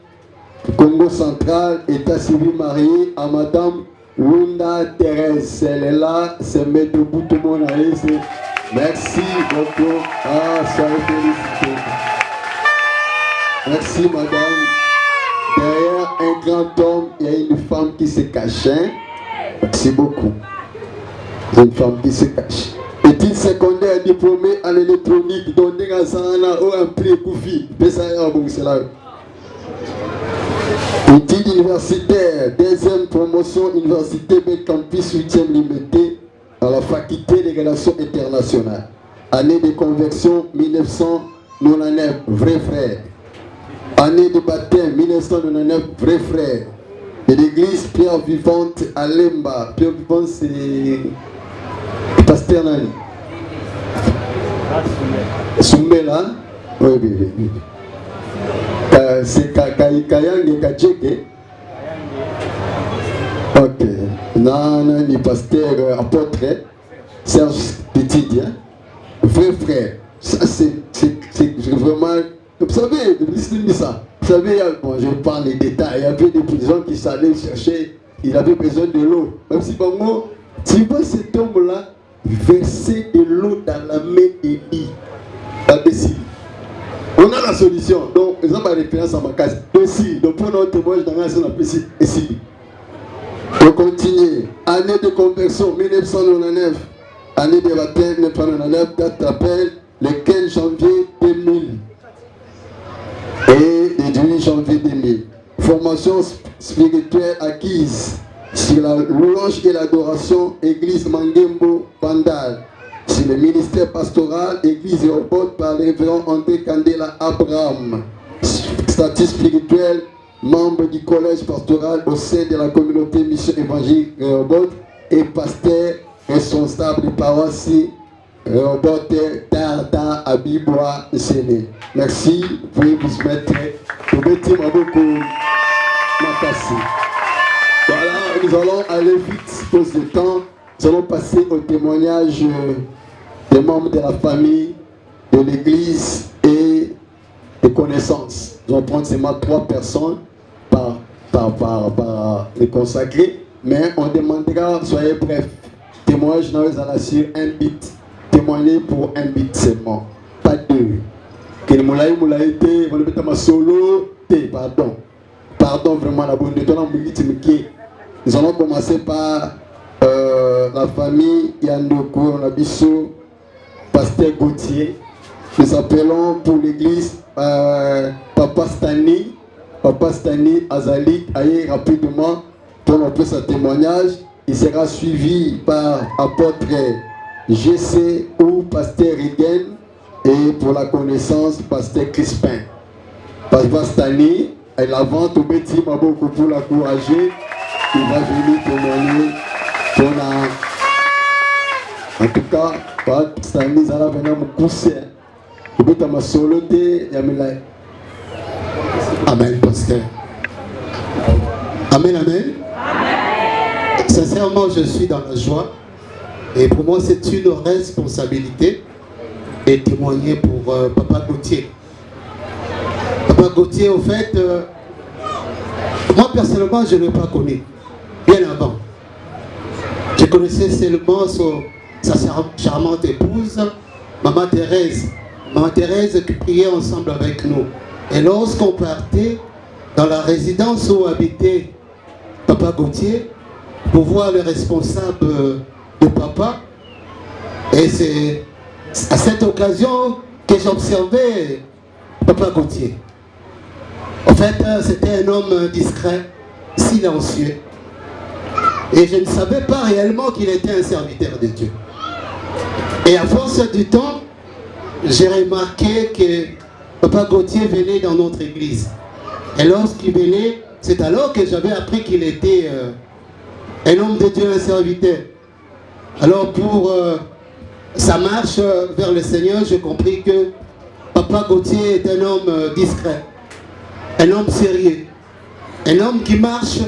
Congo central, état civil marié à madame Wunda Thérèse. Elle est là, se met debout, tout le monde arrive. Merci beaucoup. Soyez félicités. Merci madame. Derrière un grand homme, il y a une femme qui se cache. Merci beaucoup. C'est une femme qui se cache. Études secondaires diplômée en électronique, dont des gazana ou un prix Koufi. Études universitaires, deuxième promotion université B Campus 8e limité à la faculté des relations internationales. Année de conversion 1999, vrai frère. Année de baptême 1999, vrai frère. Et l'église Pierre Vivante à Lemba. Pierre Vivante, c'est pasteur Nani. Sumbela. Oui. C'est Kayang et Kajeke. Ok. Nani, pasteur apôtre. Serge Petit, hein? Vrai frère. Ça, c'est vraiment. Vous savez, ça. Vous savez, bon, je parle des détails. Il y avait des gens qui s'allaient chercher. Il avait besoin de l'eau. Même si, bon, tu vois cet homme-là verser de l'eau dans la main d'Élie. On a la solution. Donc, ils ont ma référence à ma case. Aussi, donc pour notre témoignage dans la zone ici. On continue. Année de conversion 1999. Année de baptême 1999. Date d'appel le 15 janvier 2000. Et le 18 janvier 2000. formation spirituelle acquise sur la louange et l'adoration, Église Mangembo Bandal. Sur le ministère pastoral, Église Rehoboth par le révérend André Candela Abraham. Statut spirituel, membre du collège pastoral au sein de la communauté mission évangélique Rehoboth et pasteur responsable de paroisse Rehoboth Tarda Abibois Séné. Merci, vous pouvez vous mettre au petit Maboko Makassi. Voilà, nous allons aller vite, pause de temps. Nous allons passer au témoignage des membres de la famille, de l'église et des connaissances. Nous allons prendre seulement 3 personnes par les consacrés, mais on demandera, soyez bref, témoignage dans les sur un bit, témoigner pour un bit seulement, pas 2. Que le moulaï te, on peut solo, pardon vraiment la bonne de toi, nous allons commencer par la famille Yandoko Nabiso, pasteur Gauthier. Nous appelons pour l'église Papa Stani Azali, aille rapidement pour notre sa témoignage. Il sera suivi par apôtre GC ou pasteur Regen et pour la connaissance pasteur Crispin. Papa Stani, il avance au petit Maboko pour l'encourager. Il va venir témoigner pour la... En tout cas, Papa Stani va venir me pousser. Amen, pasteur. Amen, amen. Sincèrement, je suis dans la joie. Et pour moi, c'est une responsabilité de témoigner pour Papa Gauthier. Papa Gauthier, au fait, moi personnellement, je ne l'ai pas connu. Bien avant. Je connaissais seulement sa charmante épouse, Maman Thérèse. Maman Thérèse qui priait ensemble avec nous. Et lorsqu'on partait dans la résidence où habitait Papa Gauthier, pour voir le responsable de Papa, et c'est à cette occasion que j'observais Papa Gauthier. En fait, c'était un homme discret, silencieux. Et je ne savais pas réellement qu'il était un serviteur de Dieu. Et à force du temps, j'ai remarqué que Papa Gauthier venait dans notre église. Et lorsqu'il venait, c'est alors que j'avais appris qu'il était un homme de Dieu, un serviteur. Alors pour sa marche vers le Seigneur, j'ai compris que Papa Gauthier est un homme discret, un homme sérieux, un homme qui marche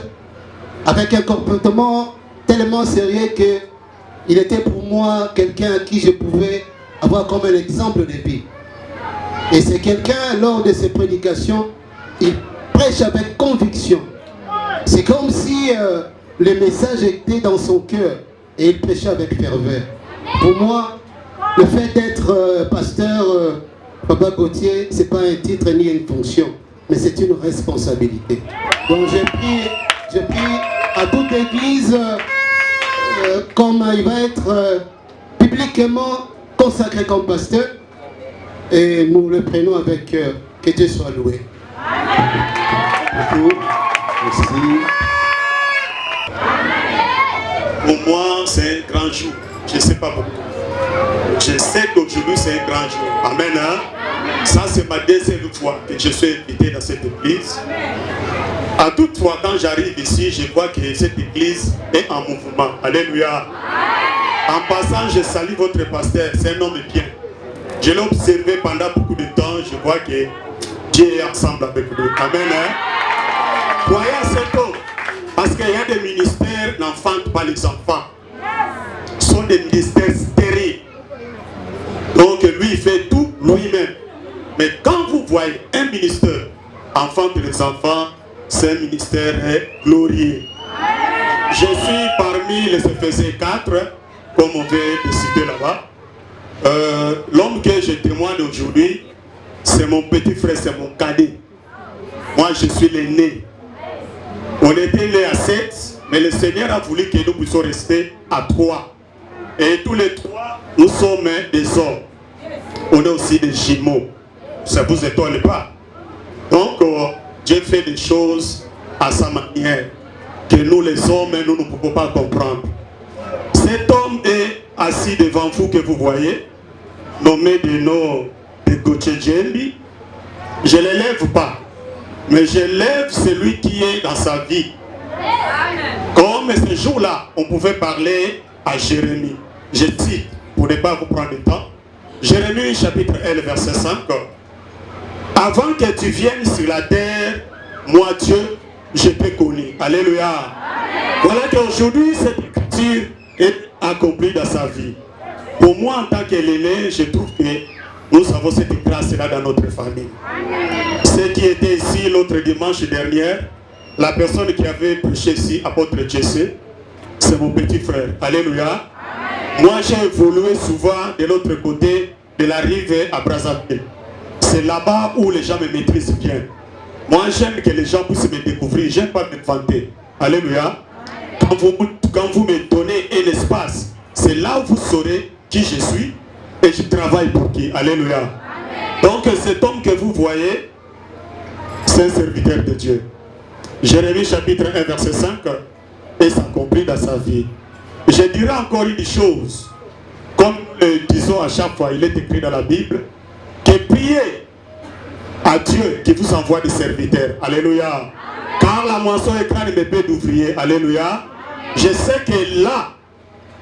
avec un comportement tellement sérieux qu'il était pour moi quelqu'un à qui je pouvais avoir comme un exemple de vie. Et c'est quelqu'un, lors de ses prédications, il prêche avec conviction. C'est comme si le message était dans son cœur et il prêchait avec ferveur. Pour moi, le fait d'être pasteur Papa Gauthier, ce n'est pas un titre ni une fonction, mais c'est une responsabilité. Donc j'ai pris à toute l'église comme il va être publiquement consacré comme pasteur, et nous le prenons avec que Dieu soit loué. Merci. Pour moi, c'est un grand jour. Je ne sais pas beaucoup. Je sais qu'aujourd'hui, c'est un grand jour. Amen. Hein? Ça, c'est ma deuxième fois que je suis invité dans cette église. À toute fois, quand j'arrive ici, je vois que cette église est en mouvement. Alléluia. En passant, je salue votre pasteur. C'est un homme bien. Je l'ai observé pendant beaucoup de temps. Je vois que Dieu est ensemble avec lui. Amen. Hein? Croyez à cet homme. Parce qu'il y a des ministères qui n'enfantent pas les enfants. Ce sont des ministères stériles. Donc lui, il fait tout lui-même. Mais quand vous voyez un ministère enfante les enfants, c'est un ministère glorieux. Je suis parmi les Éphésiens 4, comme on vient de citer là-bas. L'homme que je témoigne aujourd'hui, c'est mon petit frère, c'est mon cadet. Moi, je suis l'aîné. On était nés à 7, mais le Seigneur a voulu que nous puissions rester à 3. Et tous les 3, nous sommes des hommes. On est aussi des jumeaux. Ça ne vous étonne pas. Donc, Dieu fait des choses à sa manière, que nous les hommes, nous ne pouvons pas comprendre. Cet homme est assis devant vous que vous voyez, nommé de nom de Gauthier Djembi. Je ne l'élève pas, mais j'élève celui qui est dans sa vie. Comme ce jour-là, on pouvait parler à Jérémie. Je cite, pour ne pas vous prendre le temps, Jérémie chapitre 1, verset 5. Avant que tu viennes sur la terre, moi Dieu, je t'ai connu. Alléluia. Amen. Voilà qu'aujourd'hui, cette écriture est accomplie dans sa vie. Pour moi, en tant que l'aîné, je trouve que nous avons cette grâce-là dans notre famille. Ceux qui étaient ici l'autre dimanche dernier, la personne qui avait prêché ici, apôtre Jesse, c'est mon petit frère. Alléluia. Amen. Moi, j'ai évolué souvent de l'autre côté de la rive à Brazzaville. C'est là-bas où les gens me maîtrisent bien. Moi, j'aime que les gens puissent me découvrir. Je n'aime pas me vanter. Alléluia. Quand vous me donnez un espace, c'est là où vous saurez qui je suis et je travaille pour qui. Alléluia. Amen. Donc, cet homme que vous voyez, c'est un serviteur de Dieu. Jérémie chapitre 1, verset 5, et ça compris dans sa vie. Je dirais encore une chose, comme disons à chaque fois, il est écrit dans la Bible, que priez à Dieu qui vous envoie des serviteurs. Alléluia. Amen. Car la moisson est grande et peu d'ouvriers. Alléluia. Amen. Je sais que là,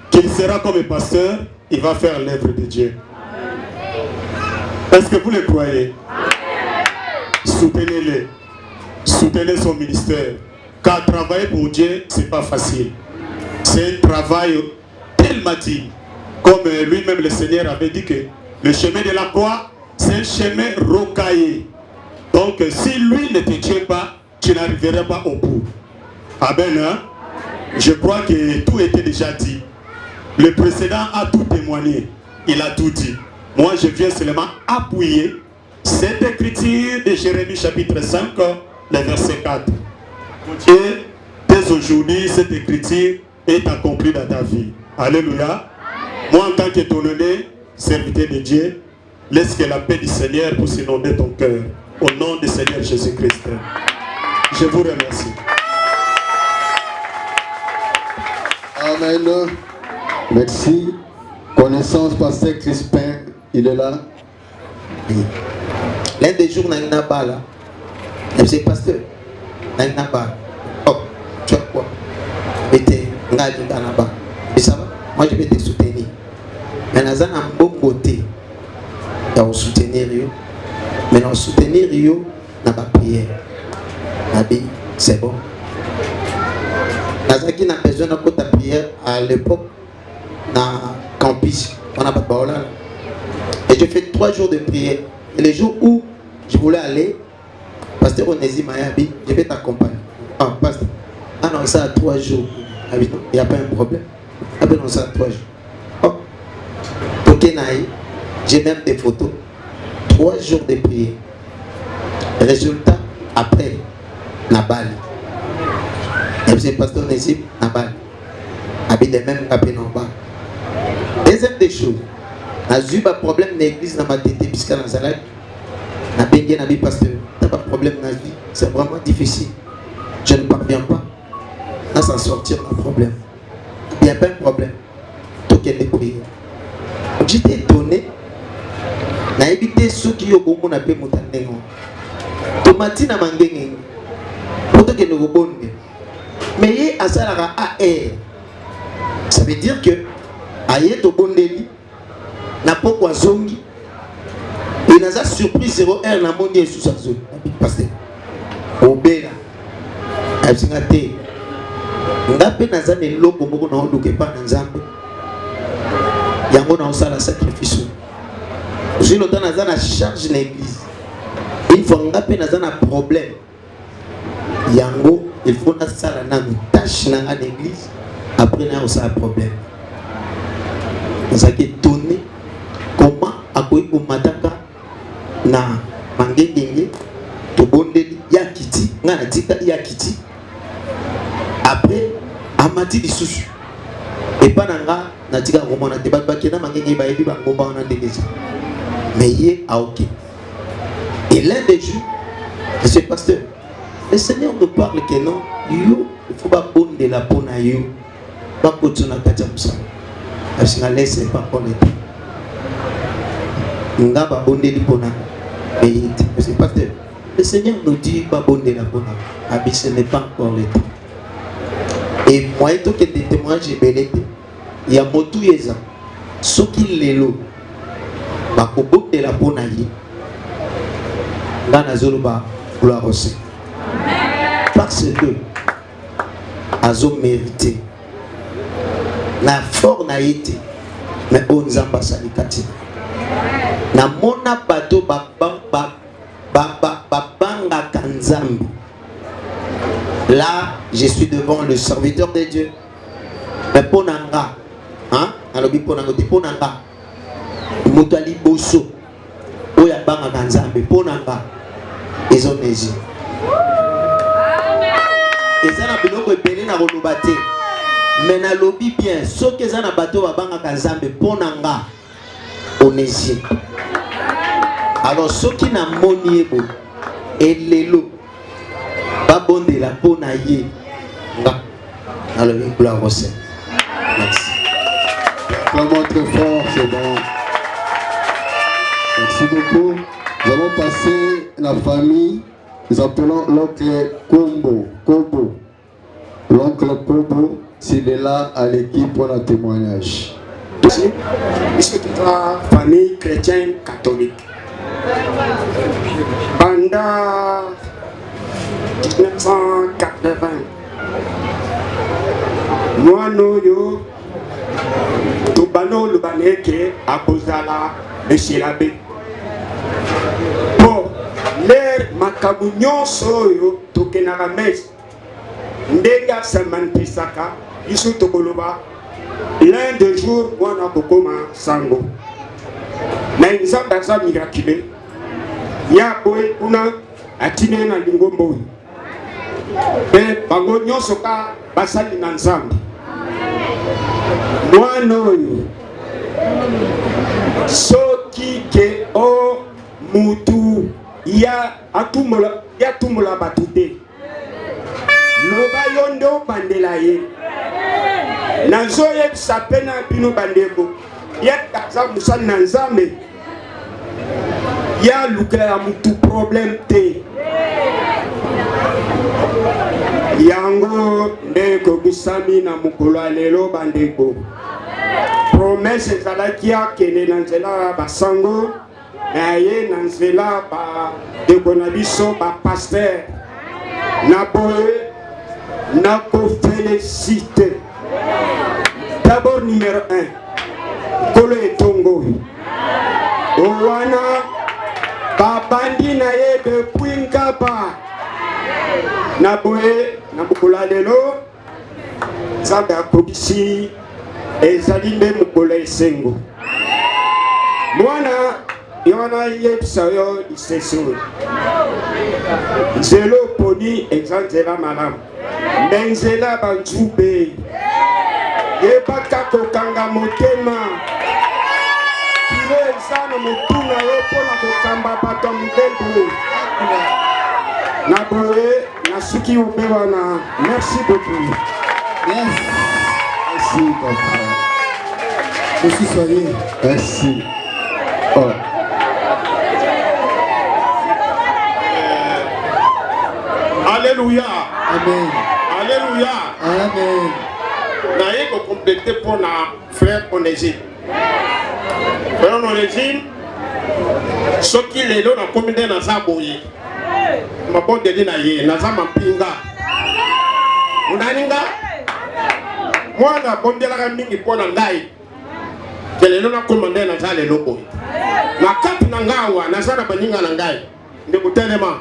qu'il sera comme un pasteur, il va faire l'œuvre de Dieu. Est-ce que vous le croyez? Soutenez-le. Soutenez son ministère. Car travailler pour Dieu, ce n'est pas facile. C'est un travail tellement dit. Comme lui-même le Seigneur avait dit que le chemin de la croix, c'est un chemin rocaillé. Donc si lui ne te tient pas, tu n'arriveras pas au bout. Amen. Hein? Je crois que tout était déjà dit. Le précédent a tout témoigné. Il a tout dit. Moi, je viens seulement appuyer cette écriture de Jérémie chapitre 5, le verset 4. Et dès aujourd'hui, cette écriture est accomplie dans ta vie. Alléluia. Moi, en tant qu'étonné, serviteur de Dieu, laisse que la paix du Seigneur puisse inonder ton cœur. Au nom du Seigneur Jésus-Christ. Je vous remercie. Amen. Merci. Connaissance, pasteur Crispin, il est là. L'un des jours, on a pas là. C'est pasteur. On a pas. Oh, tu vois quoi? Et ça va? Moi, je vais te soutenir. Mais on a un bon côté. On soutenir. Mais on soutenir, on n'a pas prière. C'est bon. Nazaki n'a besoin de ta prière à l'époque dans campus. On n'a pas de parole. Et je fais 3 jours de prière. Et les jours où je voulais aller, pasteur Onesi Mayabi, je vais t'accompagner. Ah, pasteur. Ah non, ça a 3 jours. Il n'y a pas un problème. Ah ben non, ça a 3 jours. Oh. Pour Kenaï, j'ai même des photos. 3 jours de prière. Résultat, après, Nabali. Et c'est pasteur Onesi Nabali. Habite de même capé Nabali. Deuxième des choses, j'ai eu un problème dans l'église dans ma tête, puisque dans la salade, je n'ai pas pasteur. Tu n'as pas de problème dans la vie, c'est vraiment difficile. Je ne parviens pas à s'en sortir d'un problème. Il n'y a pas de problème. Tout est prière. J'étais étonné. Je n'ai évité ceux qui ont beaucoup de problèmes. Tomati na mangenge. Pour que nous rebondons. Mais il y a ça là AR. Ça veut dire que aye to bondeli na pokwa zongi et na za surprise 0R na mondi sous sa zone pasteur obela asinga te ngape na za ne loko moko na onduke pa na nzambe yango na osala sacrifice j'ai le temps na za na charge l'église il faut ngape na za na problème yango il faut na sala na tâche na l'église après na osala problème. Nous avons étonné comment à quoi on m'attaque na mangengenge to bondeli yakiti ngana tika yakiti après amati lisusu et pas nanga na tika komona te ba kena mangenge ba yebi ba ngomba na ndegeja mais yé a ok et l'un des jours monsieur pasteur Le Seigneur nous parle que non, il faut pas bonne de la peau na you, pas que tu n'as pas de ça. Parce que laisse pas pour le temps. On n'a pas bonne de la peau na. Mais c'est pas que le Seigneur nous dit pas bonne de la peau na. Mais ce n'est pas encore le temps. Et moi, il y a des témoignages belés. Il y a motu yeza. Ce qui l'élo, bah au bout de la peau na yi. Là, nazolo ba gloire aussi. Parce que azo mérité na fort na été mais on nzamba salikati na mona bato banga kanzambi. Là je suis devant le serviteur de Dieu mais ponanga hein alobi ponanga ti ponanga mutali boso oya banga kanzambi ponanga ezonezi. Ezana biloko ebele na koloba te mais na lobi bien soki eza na bato babangaka nzambe mpo na nga onésie. Alors soki na moni ebo elelo babondela mpo na ye nga nalobi gloire au Seigneur. Merci. Acclamons très fort, c'est bon. Merci beaucoup. Nous allons passer la famille. Nous appelons l'oncle Kobo. L'oncle Kobo, s'il est là à l'équipe pour un témoignage. Ici, c'est la famille chrétienne catholique. Pendant 1980, moi, nous, tout bano le baneke à Bozala, monsieur l'abbé. L'air makabunyo soyo tokenaka mes ndega samantisaka isu tokoloba l'un des jours wana kokoma sango na nzamba za miraculé ya boy kuna atine na lingombo pe bango nyonso ka basali na nzamba mwana oyo soki ke o mutu ya tumula batute loba yondo bandela ye nazo yebisa pena bino bandeko ya kaza musali na nzambe ya lukela mutu problème te yango ndeko kusami na mukolo lelo bandeko promesse ezalaki akende na nzela basango naye na nzela ba ndeko na biso ba pasteur na boye na ko féliciter d'abord numéro 1 kolo etongo owana babandi na ye depuis Nkapa na boye na mukolo lelo nzambe akobisi ezali nde mukolo esengo mwana yona yebisa yo iseso nzelo poni ezanzela malamu menzela banzube yebaka kokanga motema kilo eza na motuna yo mpona kokamba bato mibembo na boye nasuki ope wana. Merci beaucoup. Yes. Merci papa. Merci soyez. Merci. Oh. Alléluia. Amen. Alléluia. Amen. Naye ko compléter pour na frère Onésime. Frère Onésime, ce qui est là na commune na Zaboye. Ma bonne de na ye na za mampinga. Unaninga? Moi na bonde la mingi pour na ngai. Kelelo na commande na za le lobo. Na kati na ngawa na za na baninga na ngai. Ndeko telema.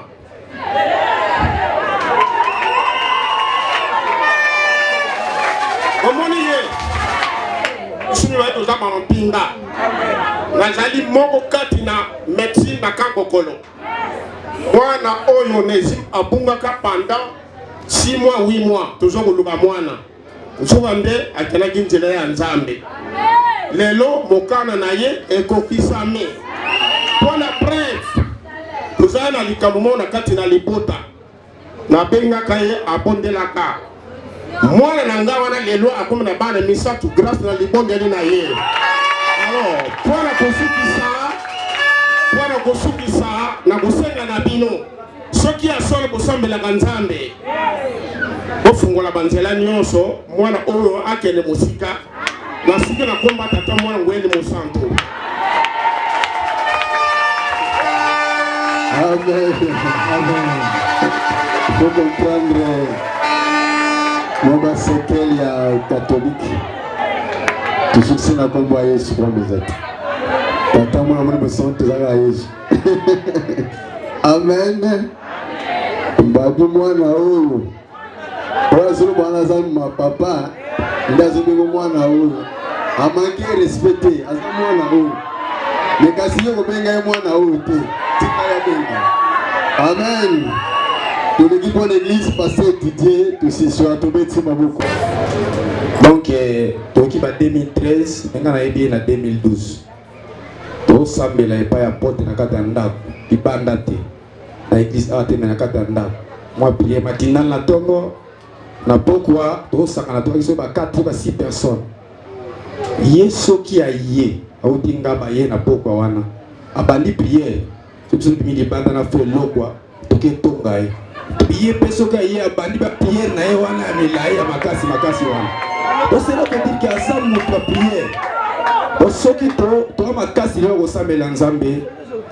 Omoni ye suni wa toza mampinga nazali moko kati na médecine na kankokolo mwana oyo Onésime abungaka pendant 6 mois 8 mois tozo koluka mwana nzoka nde akelaki nzela ya nzambe lelo mokana na ye ekokisame mpona bref tozali na likambo moko na kati na libota nabengaka ye abondelaka mwana na nga wana lelo akomi na bana misato grâce na libondeli na ye. Alors mpona kosukisa na kosenga na bino soki ya solo bosambelaka Nzambe bofungola banzela nyonso mwana oyo akende mosika na sika na komba tata mwana ngwende mosanto. Amen. Amen. Il faut comprendre mon séquelle catholique. Tu fixes na komba Yesu kwa mzati. Tata mwana mwana mosanto zaka Yesu. Amen. Mbadi mwana oyo. Oazulu bwana zama papa. Ndazo mwana oyo. Amanke respecté asa mwana oyo. Nekasiye kobenga mwana oyo te. Amen. De l'équipe de l'église passée étudier tout ce soir tout petit maboko. Donc toki ba 2013 nga na yebi na 2012. To sambela epa ya porte na kata ndako ibanda te. Na église ate na kata ndako. Moi prier matinal na tongo na pokwa to sanga na to ba 4 ba 6 personnes. Yeso ki aye autinga ba ye na pokwa wana. Abandi prière. Tout le monde banda na fo lokwa toke tonga ye biye peso ka ye abandi ba prière na ye wana milai ya makasi wana to sera que dire que ensemble notre prière to soki to makasi leo ko sambela Nzambe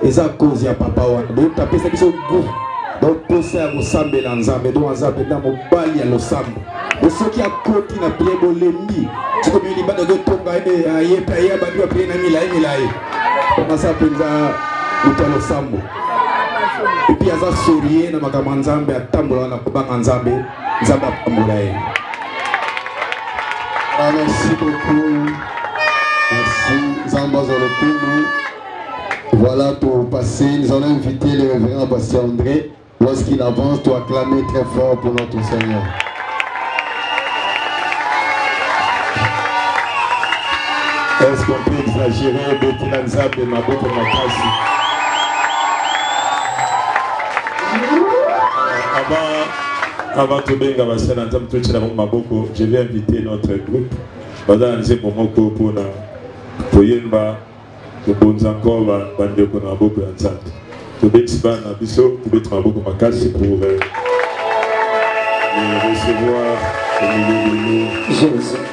eza cause ya papa wana do tapesa biso goût do posa ya ko sambela Nzambe do Nzambe na mobali ya losambo to soki akoti na prière bolembi tiko bili banda do tonga ye pa ye abandi ba prière na milai on ça penza utalo sambo et puis aza sourier na makambo Nzambe atambola na kubanga Nzambe apambola ye. Merci beaucoup. Merci Nzambe Zolokumu. Voilà pour passer. Nous allons inviter le révérend Pasteur André. Lorsqu'il avance, tu acclamer très fort pour notre Seigneur. Est-ce qu'on peut exagérer Bettina Nzambe Maboko Makasi? Avant de benga basana ntam tuchira maboko, je vais inviter notre groupe. Bada nze momoko pona poyemba kubonza encore bande ko na maboko ya Nzambe. To bexiba na biso kubetwa maboko makasi pour les recevoir au milieu de nous. Jésus.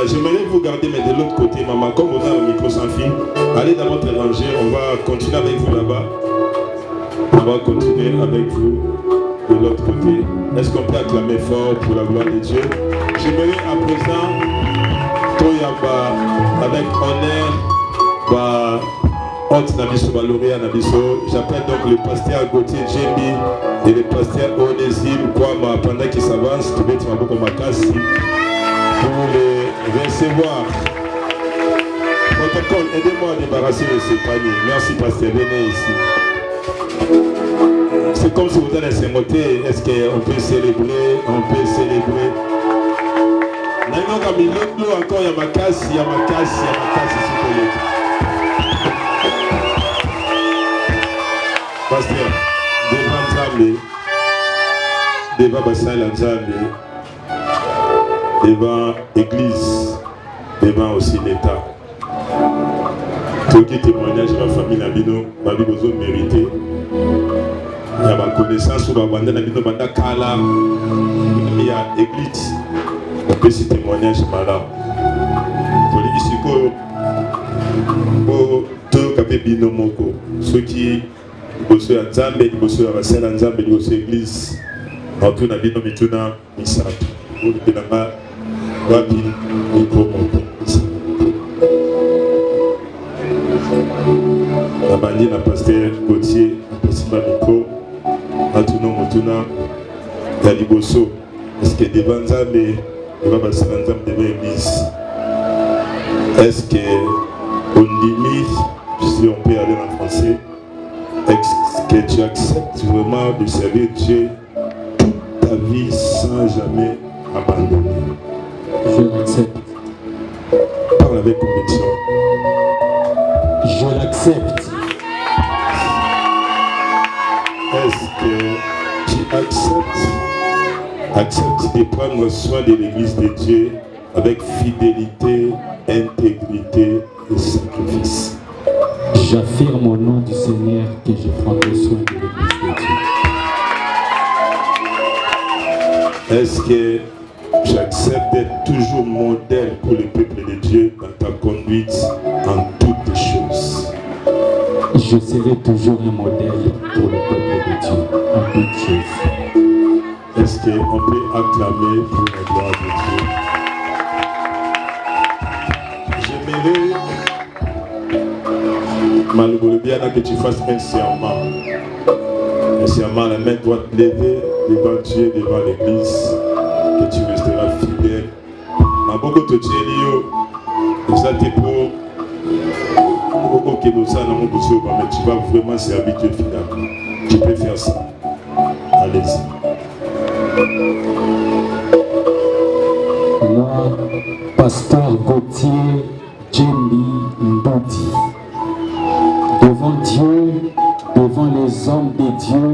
J'aimerais vous garder, mais de l'autre côté, maman, comme on a un micro sans fil, allez dans votre rangée, on va continuer avec vous là-bas. On va continuer avec vous de l'autre côté. Est-ce qu'on peut acclamer fort pour la gloire de Dieu? J'aimerais à présent, avec honneur, j'appelle donc le pasteur Gauthier Djembi et le pasteur Onésime Kwama pendant qu'ils s'avancent, pour les recevoir. Protocole, aidez-moi à débarrasser de ces paniers. Merci pasteur, venez ici. C'est comme si vous allez se monter. Est-ce qu'on peut célébrer? On peut célébrer. Encore il y a ma casse, il y a ma casse, pasteur, devant Nzambe, devant Bassala Nzambe, devant l'église, devant aussi l'État. Tout qui témoignage de la famille Nabino, ma vie besoin mérité. Il y a ma connaissance sur la bande Nabino, Banda Kala, il y a l'église. On peut se témoignage malade. Pour les Isiko, pour tout capé bino moko, ceux qui bossent à Nzambe, ils bossent à Bassala Nzambe, ils bossent à l'église. En tout n'a bino mituna misato. Pour le pénama, wapi, miko moko. La bandit n'a pasteur Gauthier, n'a pas miko, à tout nom motuna, Galiboso. Est-ce que devant Nzambe, est-ce qu'on limite, si on peut aller en français, est-ce que tu acceptes vraiment de servir Dieu toute ta vie sans jamais abandonner? Je l'accepte. Parle avec conviction. Je l'accepte. Est-ce que tu accepte de prendre soin de l'église de Dieu avec fidélité, intégrité et sacrifice? J'affirme au nom du Seigneur que je prendrai soin de l'église de Dieu. Est-ce que j'accepte d'être toujours modèle pour le peuple de Dieu dans ta conduite en toutes choses? Je serai toujours un modèle pour le peuple de Dieu en toutes choses. Est-ce qu'on peut acclamer pour la gloire de Dieu? J'aimerais, malgré bien que tu fasses un serment. Un serment, la main doit te lever devant Dieu, devant l'église, que tu resteras fidèle. Ma beaucoup de Dieu, ça t'est pour que nous allons mais tu vas vraiment servir Dieu fidèlement. Tu peux faire ça. Allez-y. Là, pasteur Gauthier Djembi Mbodi, devant Dieu, devant les hommes de Dieu,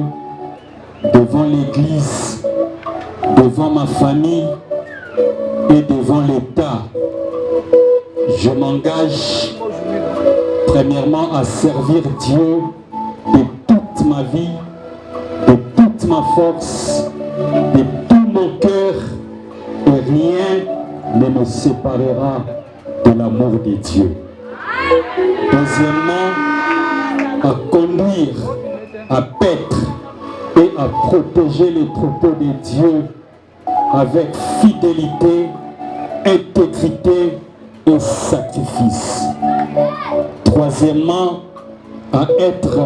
devant l'église, devant ma famille et devant l'État, je m'engage premièrement à servir Dieu de toute ma vie, de toute ma force, de tout mon cœur, et rien ne me séparera de l'amour de Dieu. Deuxièmement, à conduire, à paître et à protéger les troupeaux de Dieu avec fidélité, intégrité et sacrifice. Troisièmement, à être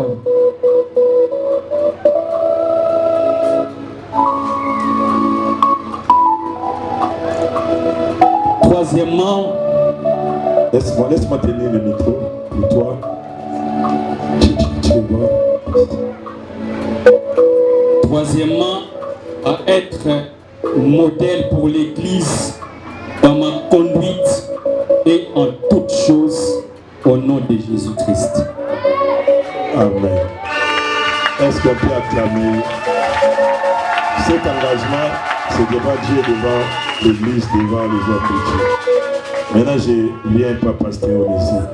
laisse-moi tenir le micro pour toi. Tu vois. Troisièmement, à être modèle pour l'Église dans ma conduite et en toutes choses au nom de Jésus-Christ. Amen. Est-ce qu'on peut acclamer cet engagement? C'est devant Dieu, devant l'Église, devant les hommes de Dieu. Maintenant, je viens pas pasteur Onésime.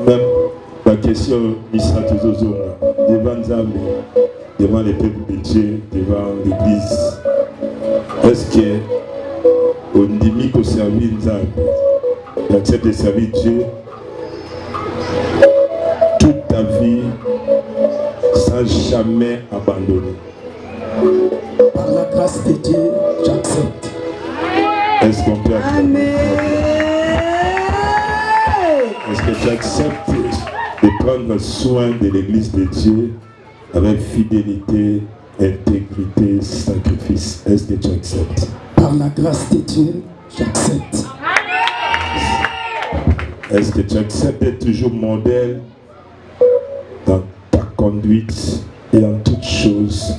Même la question devant Nzambe, devant les peuples de Dieu, devant l'Église. Est-ce que on dit qu'on servir Nzambe, il accepte de servir Dieu sera jamais abandonné. Par la grâce de Dieu, j'accepte. Est-ce qu'on peut accepter? Amen. Est-ce que tu acceptes de prendre soin de l'église de Dieu avec fidélité, intégrité, sacrifice? Est-ce que tu acceptes? Par la grâce de Dieu, j'accepte. Est-ce que tu acceptes d'être toujours modèle dans ta conduite et en toutes choses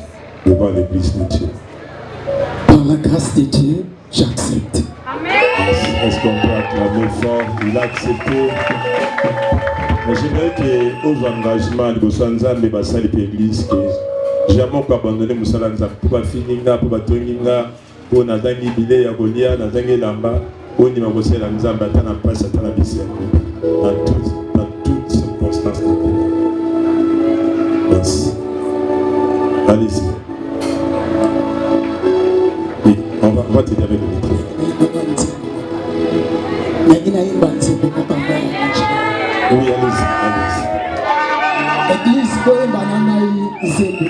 devant l'église de Dieu? Par la grâce de Dieu, j'accepte. Est-ce qu'on peut acclamer fort? Il a accepté. Mais j'aimerais que aux engagements de Bosanzambe et Basali l'église que jamais pas abandonné Moussalanza pour ba fininga pour ba toninga pour na dangi bilé ya kolia na dangi lamba pour ni makosela nzamba atana passe atana bisi dans toutes circonstances de la vie. Merci. Allez-y. Oui, on va t'aider avec le micro. Oui, allez-y, allez-y. Église banana zembi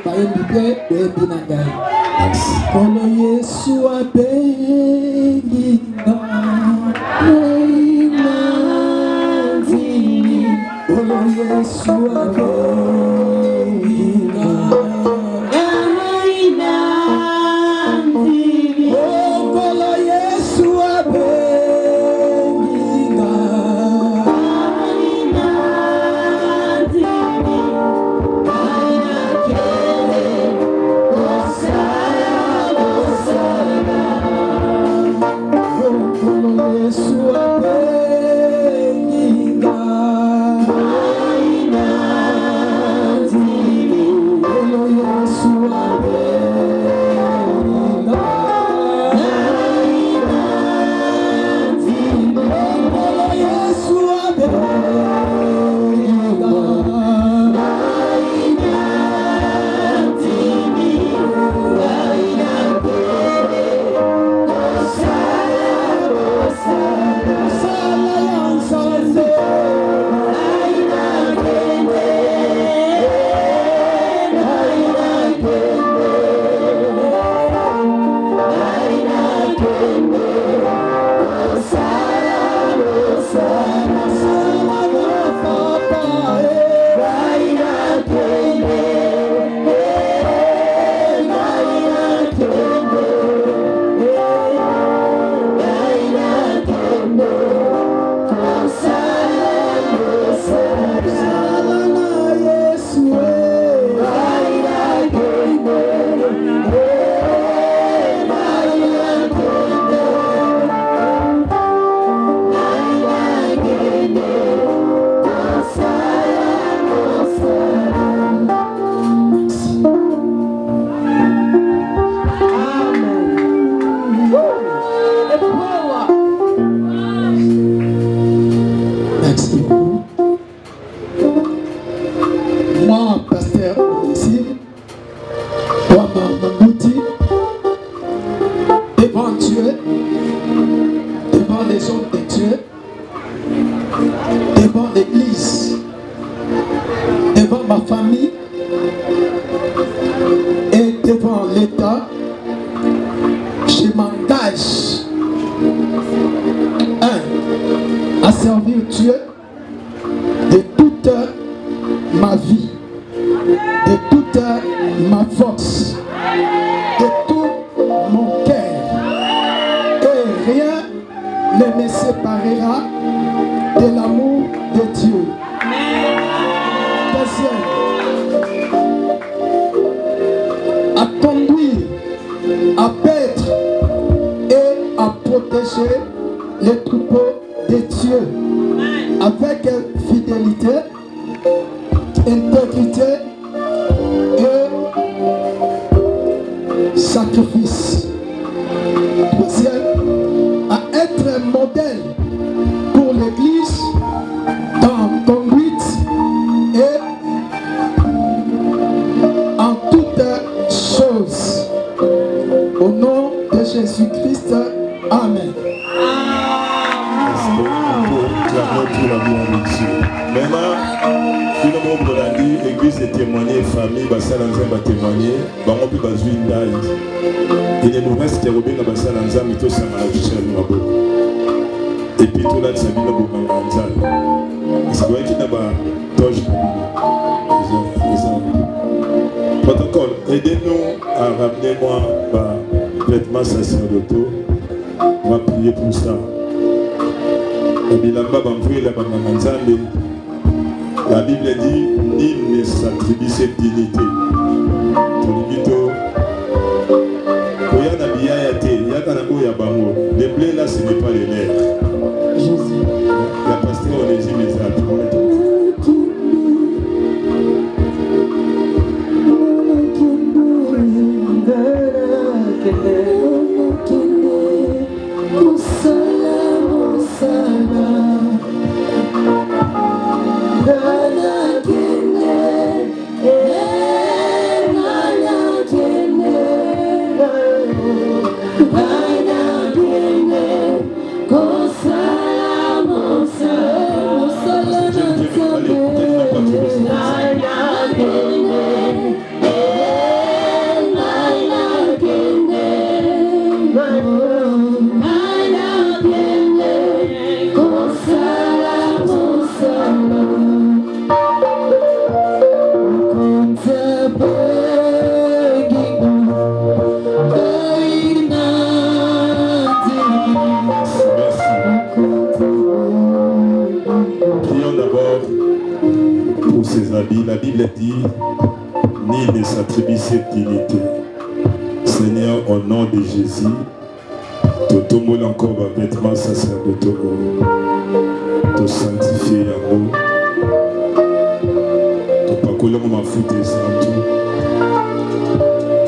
bayebi pe oyebi na ngai. Kolo Yesu abenginga oina nzini. Kolo Yesu abenginga oina nzini. Kolo Yesu abenginga oina nzini. acclamons pour l'amour de Dieu. Maintenant, nous avons dit l'église de témoigner, famille, Bassalanza va témoigner, Bango peut baser une daille. Il nous reste que Robin a Bassalanza, mais tout ça m'a affiché à nous. Et puis tout là, ça vient de Banganza. C'est vrai qu'il n'y a pas d'âge. Protocole, aidez-nous à ramener moi vêtements sacerdotaux. On va prier pour ça. La Bible dit nul ne s'attribue cette dignité. Les blés là, ce n'est pas les lèvres. La pasteur Onésime les a appelés. La Bible dit, nul ne s'attribue cette dignité. Seigneur, au nom de Jésus, te tombons encore vos vêtements sacerdotaux, te sanctifier en haut, te pacoler ma foute et santo.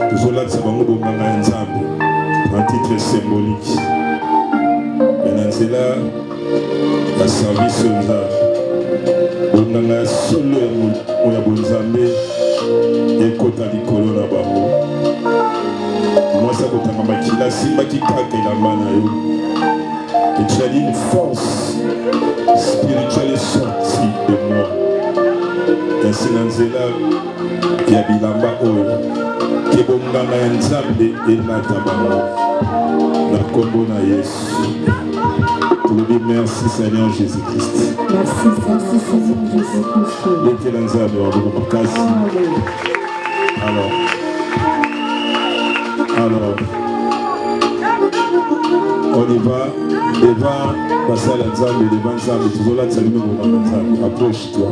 Toujours là, c'est un titre symbolique. Maintenant, c'est là, la service aux âges. Onanga solo ya bonzambe ekota likolo na bango mwasa kotanga makila simbaki kaka elamba na yo et tu as dit une force spirituelle est sortie de moi ainsi na nzela ya bilamba oyo ke bonganga ya nzambe elata bango na kombo na Yesu. Merci Seigneur Jésus-Christ. Merci Seigneur Jésus-Christ. Alors, on y va devant la salle de Nzambe, devant Nzambe, toujours là, salut mon Nzambe, approche-toi.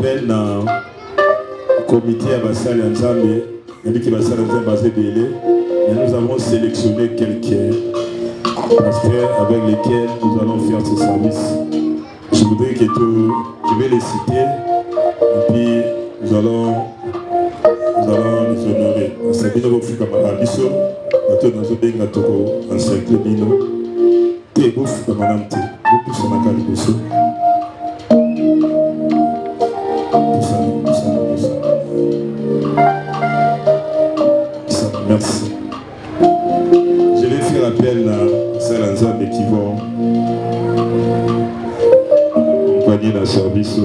rappelle dans le comité à Bassal Nzambe, qui Bassal Nzambe basé Bélé, et nous avons sélectionné quelques pasteurs avec lesquels nous allons faire ce service. Je voudrais que je vais les citer et puis nous allons les honorer. C'est bien de faire comme Abisso, maintenant nous avons un toko en cercle bino. Et vous faites comme un petit, vous poussez la carte de Bisso. Merci. Je vais faire appel à Salanzab qui vont accompagner dans le service.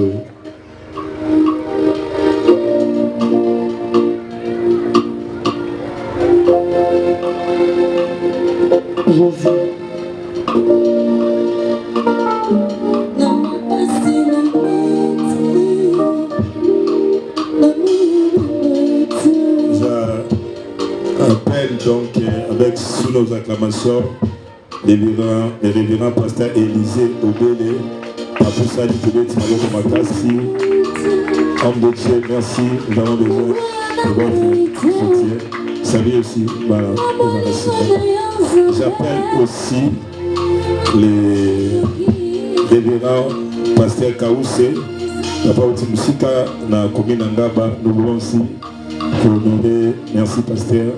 Donc, avec sous nos acclamations, les révérends pasteur Élisée Obélé, Papoussa Ditébé Timalo Makassi, homme de Dieu, merci, nous avons besoin de votre soutien. Salut aussi, voilà, j'appelle aussi les révérends pasteur Kaoussé, Papa Otimusika, na commune Ngaba, nous voulons aussi honorer, merci pasteur.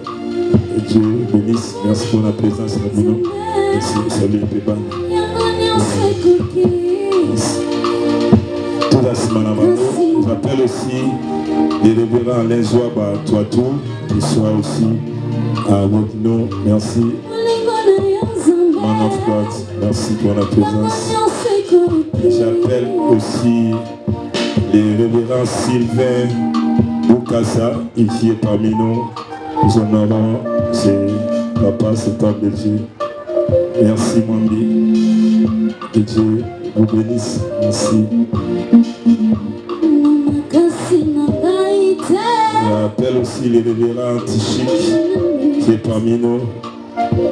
Dieu bénisse, merci pour la présence de nous. Merci, salut les pépins. Tout la semaine avant, je rappelle aussi les révérends Alain Zouaba, Toitou, qui soit aussi à votre nom. Merci. Man of God, merci pour la présence. J'appelle aussi les révérends Sylvain Boukassa, ici est parmi nous. Nous honorons c'est papa, c'est homme de Dieu. Merci Mambi. Que Dieu vous bénisse. Merci. J'appelle aussi les révérends Tichik qui est parmi nous.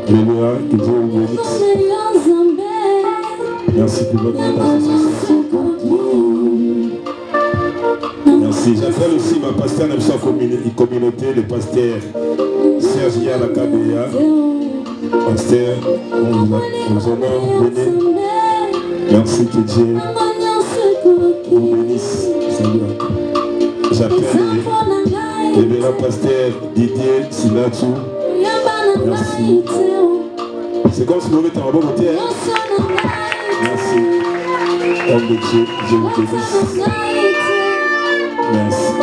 Révérends, que Dieu vous bénisse. Merci pour votre association. Merci. J'appelle aussi ma pasteur de sa communauté, le pasteur Serge Yalakabéa. Pasteur, on vous honore, venez. Merci que Dieu vous bénisse. J'appelle le révérend pasteur Didier Sinatou. Merci. C'est comme si vous mettez en bon côté. Merci. Homme de Dieu, Dieu vous bénisse. Merci. On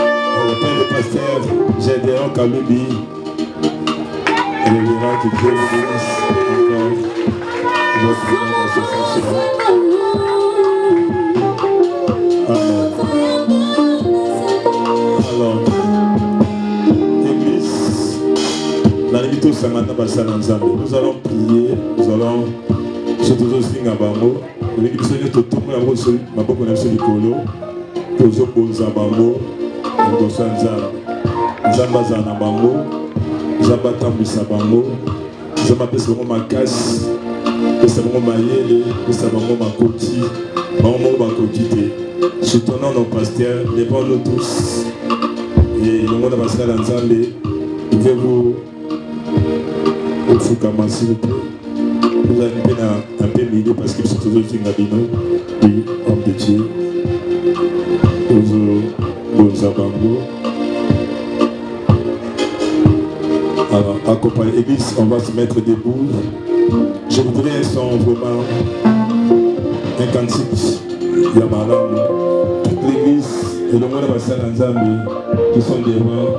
appelle le pasteur Gédéon Kaloubi. Et le verra que Dieu vous bénisse encore. Votre association. Amen. Alors, Église, la limite au Samana Bassananzambe, nous allons prier, nous allons, je te dis à Bango, l'église est tout le monde, ma bonne connaissance du Colo. Tozo bonza bango, ngosa nzamba. Nzamba zana bango, nzamba tambisa bango, nzamba pesa bango makasi, pesa bango mayele, pesa bango makoti, bango bakoti te. Soutenons nos pasteurs, levons-nous tous. Et le monde pascal Nzambe, pouvez-vous fukama s'il vous plaît. Vous avez un peu milieu parce qu'ils sont toujours Zingabino, oui, homme de Dieu. Alors, accompagné l'église, on va se mettre debout. Je voudrais un son vraiment un cantique. Yamalam, toute l'église et le monde de Nzambe qui sont devant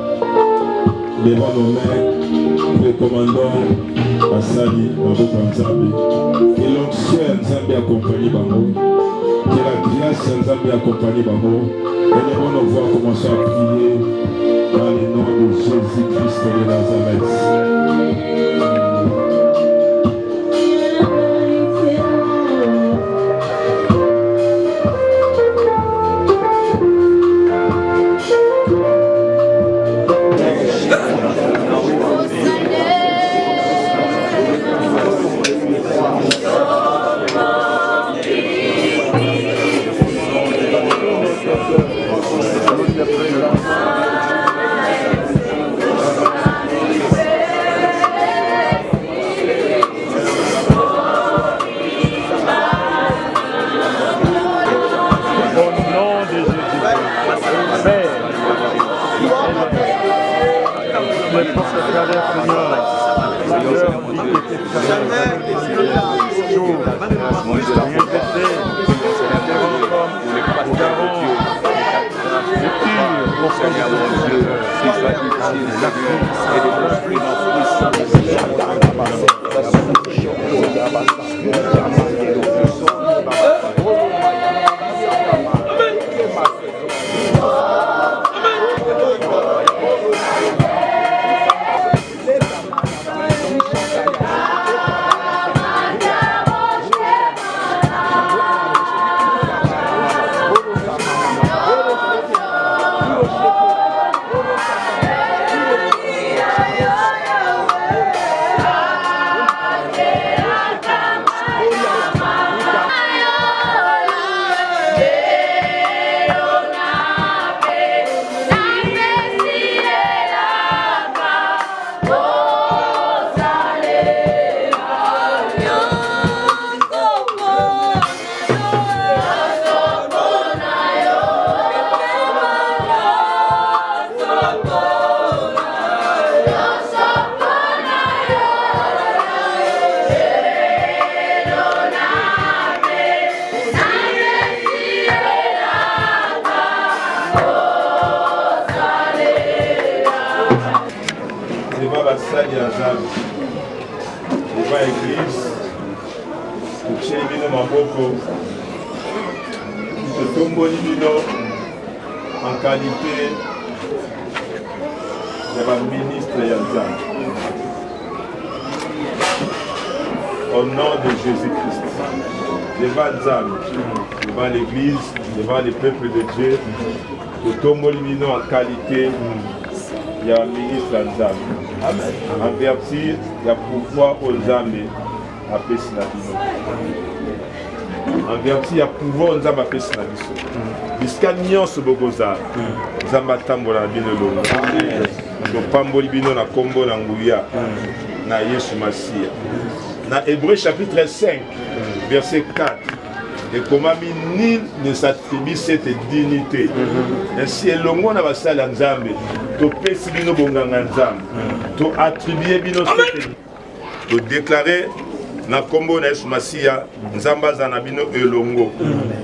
nos mains, nous recommandons à Sali, à Nzambe. Que l'onction Nzambe accompagne Bango. Que la grâce Nzambe accompagne Bango. Et nous allons voir commencer à prier dans le nom de Jésus-Christ de Nazareth. en qualité de ministre Yazan. Au nom de Jésus-Christ, devant Zam, devant l'Église, devant les peuples de Dieu, nous tombons en qualité de ministre Yazan. En vertu de pouvoir aux âmes à Pessinabino. En vertu de pouvoir aux âmes à Pessinabino. Jusqu'à Nyonso Bogoza, Zamba Tambola Bino Longo. Nous pamboli bino na kombo na nguya na Yesu Masia. Dans Hébreux chapitre 5, verset 4. Et comment nul ne s'attribue cette dignité. Ainsi, elongo na basala nzambe, to pesi bino bonganga nzambe, to attribuer bino cette, to déclarer na kombo na Yesu Masia, nzamba za na bino elongo.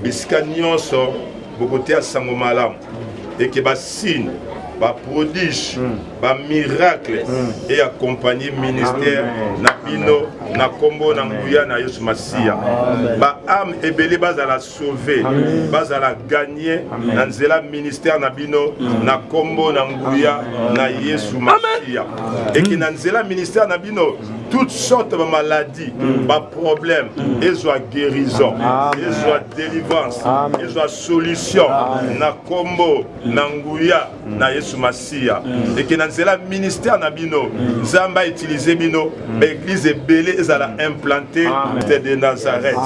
Bisika nyonso bokote sango malamu. Et que bas signe, bas prodige, bas miracle et accompagner ministère na bino na kombo na nguya na Yesu Masia. Ba âme ebele bas à la sauver, bas à la gagner na nzela ministère na bino na kombo na nguya na Yesu Masia. Et que na nzela ministère na bino toutes sortes de maladies, pas problème, et soit guérison, et soit délivrance, et soit solution, na kombo, na nguya, na Yesu Masia. Et que dans ce ministère na bino, Zamba utilisé bino, l'église est belée, et ça l'a implanté de Nazareth.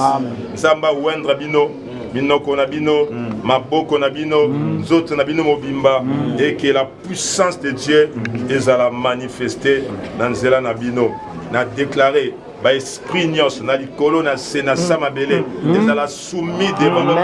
Zamba ouendra bino, Minoko na bino, Maboko na bino, Zoto na bino mobimba, et que la puissance de Dieu est à la manifester dans Zela na bino. Na déclaré, ba esprit nyos, na likolo na sena samabele, et à la soumis devant notre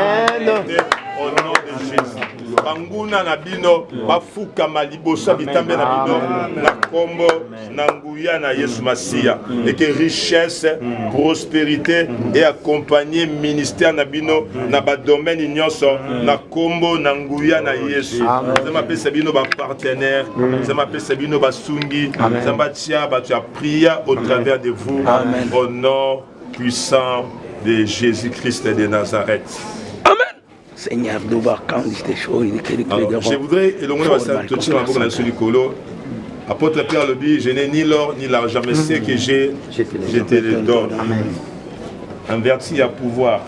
au nom de Jésus. Banguna na bino, bafuka malibosa bitambe na bino, na kombo, na nguya na Yesu Masia. Et que richesse, prospérité et accompagner ministère na bino, na ba domaine nyos, na kombo, na nguya na Yesu. Ça m'appelle Sabino ba partenaire, ça m'appelle Sabino ba sungi, ça m'appelle ba tu as prié au travers de vous, au nom puissant de Jésus-Christ de Nazareth. Seigneur, je voudrais apôtre Pierre le dit, je n'ai ni l'or ni l'argent, mais ce que j'ai, je te le donne. En vertu à pouvoir,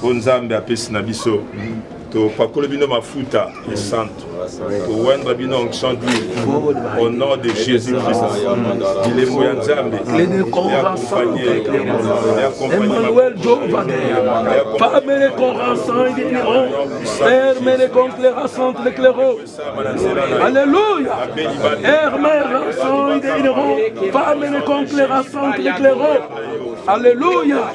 Bonzambe a Pesinabiso, to Pakolobino Mafuta et Santo, to Wendrabino Onction d'huile, au nom de Jésus-Christ, il est moyen Nzambe, et Emmanuel Jovane, femme les conrassants et généraux, Père mais les conclérassants les claireaux. Alléluia. Père mais rassants et généraux, femme les conclérassants les claireaux. Alléluia.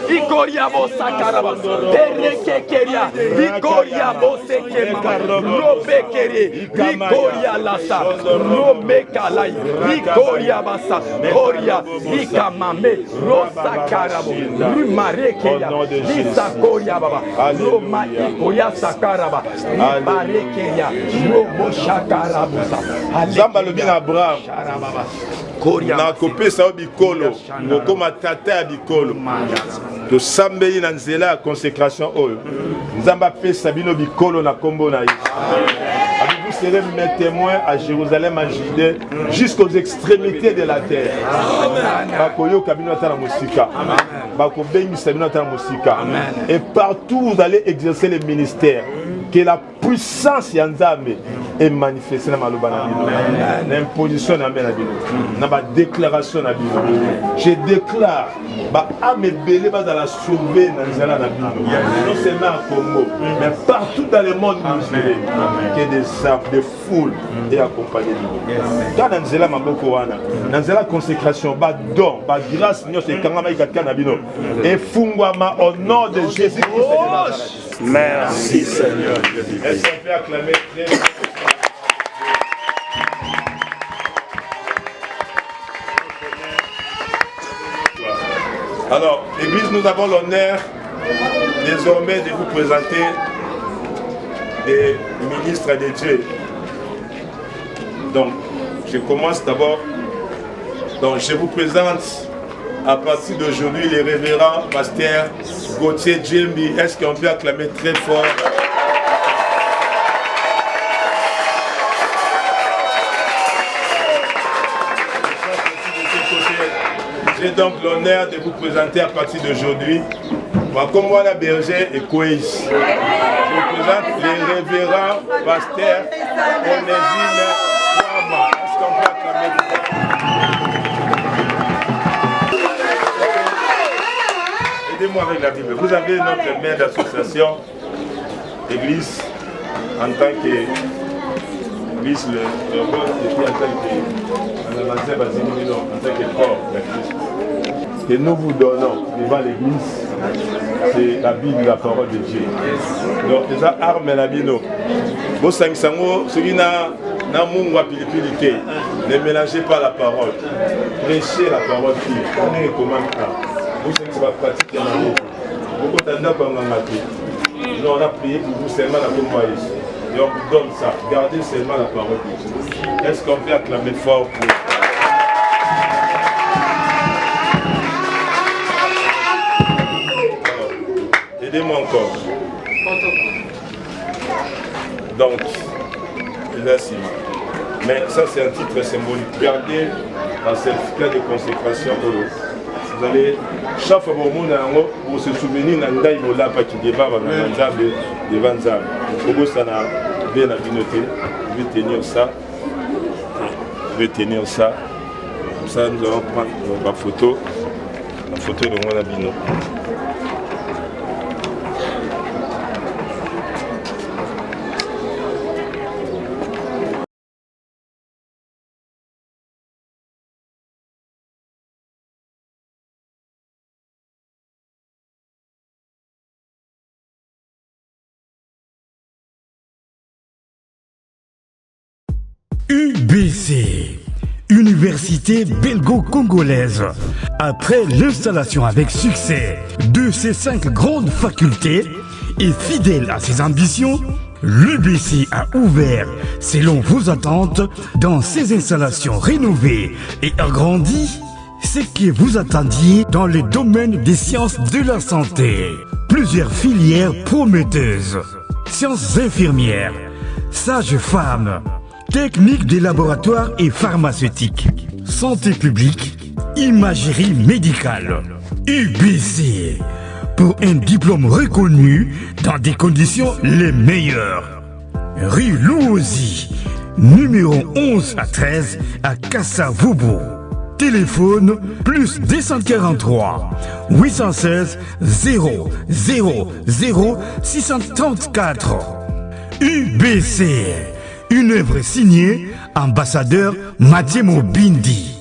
Ikoria bosakaraba, Terekekeria, Ikoria bosekema, Robekere, Ikoria lasa, Robekalai, Ikoria basa, Koria, Ikamame, Rosakarabo, Rumarekeya, Lisakoria baba, Roma Ikoria sakaraba, Ibarekeya, Roboshakarabusa, Zamba lobina Abraham. Na kopesa o bikolo ngokoma tata ya bikolo tosambeli na nzela ya consécration oyo nzambe apesa bino bikolo na kombo na ye. Vous serez mes témoins à Jérusalem, en Judée, jusqu'aux extrémités de la terre. Et partout vous allez exercer le ministère. Que la puissance Yanzame est manifestée dans l'imposition dans la déclaration. Je déclare dans la sauver non seulement à Congo, mais partout dans le monde musulman, que des âmes, des foules et accompagner de nous. Quand nous avons maboko wana, nous avons consécration, don, grâce, nous avons et fungwama au nom de Jésus-Christ. Merci Seigneur. Est-ce qu'on peut acclamer très Alors, l'Église, nous avons l'honneur désormais de vous présenter des ministres de Dieu. Donc, je commence d'abord. Donc, je vous présente à partir d'aujourd'hui les révérends pasteur Gauthier Djembi. Est-ce qu'on peut acclamer très fort? J'ai donc l'honneur de vous présenter à partir d'aujourd'hui, comme moi la berger et Koïs. Je vous présente les révérends pasteurs Onésime Kwama. Est-ce qu'on peut acclamer? Aidez-moi avec la Bible. Vous avez notre maire d'association, église, en tant qu'église, le corps, et puis en tant que corps d'Église. Que nous vous donnons devant l'église, c'est la Bible, la parole de Dieu. Donc, les armes et la Bible. Vous savez, ne mélangez pas la parole. Prêchez la parole qui est vous savez que c'est ma pratique dans la vie. Nous on a prié pour vous seulement la bonne ici. Et on vous donne ça. Gardez seulement la parole de Dieu. Est-ce qu'on peut acclamer fort pour aidez-moi encore. Donc, merci. Mais ça c'est un titre symbolique. Gardez un certificat de consécration. Vous allez, chaque fois pour se souvenir d'un daï mola qui débat devant Nzambe. Pour ça, je vais tenir ça. Je vais tenir ça. Comme ça, nous allons prendre la photo. La photo de mon abino. UBC, Université belgo-congolaise. Après l'installation avec succès de ces 5 grandes facultés et fidèle à ses ambitions, l'UBC a ouvert, selon vos attentes, dans ces installations rénovées et agrandies, ce que vous attendiez dans le domaine des sciences de la santé. Plusieurs filières prometteuses: sciences infirmières, sages-femmes, techniques des laboratoires et pharmaceutiques, santé publique, imagerie médicale, UBC, pour un diplôme reconnu dans des conditions les meilleures. Rue Louosi, numéro 11 à 13 à Kassavobo. Téléphone plus 243 816 000 634. UBC, une œuvre signée ambassadeur Mathieu Mobindi.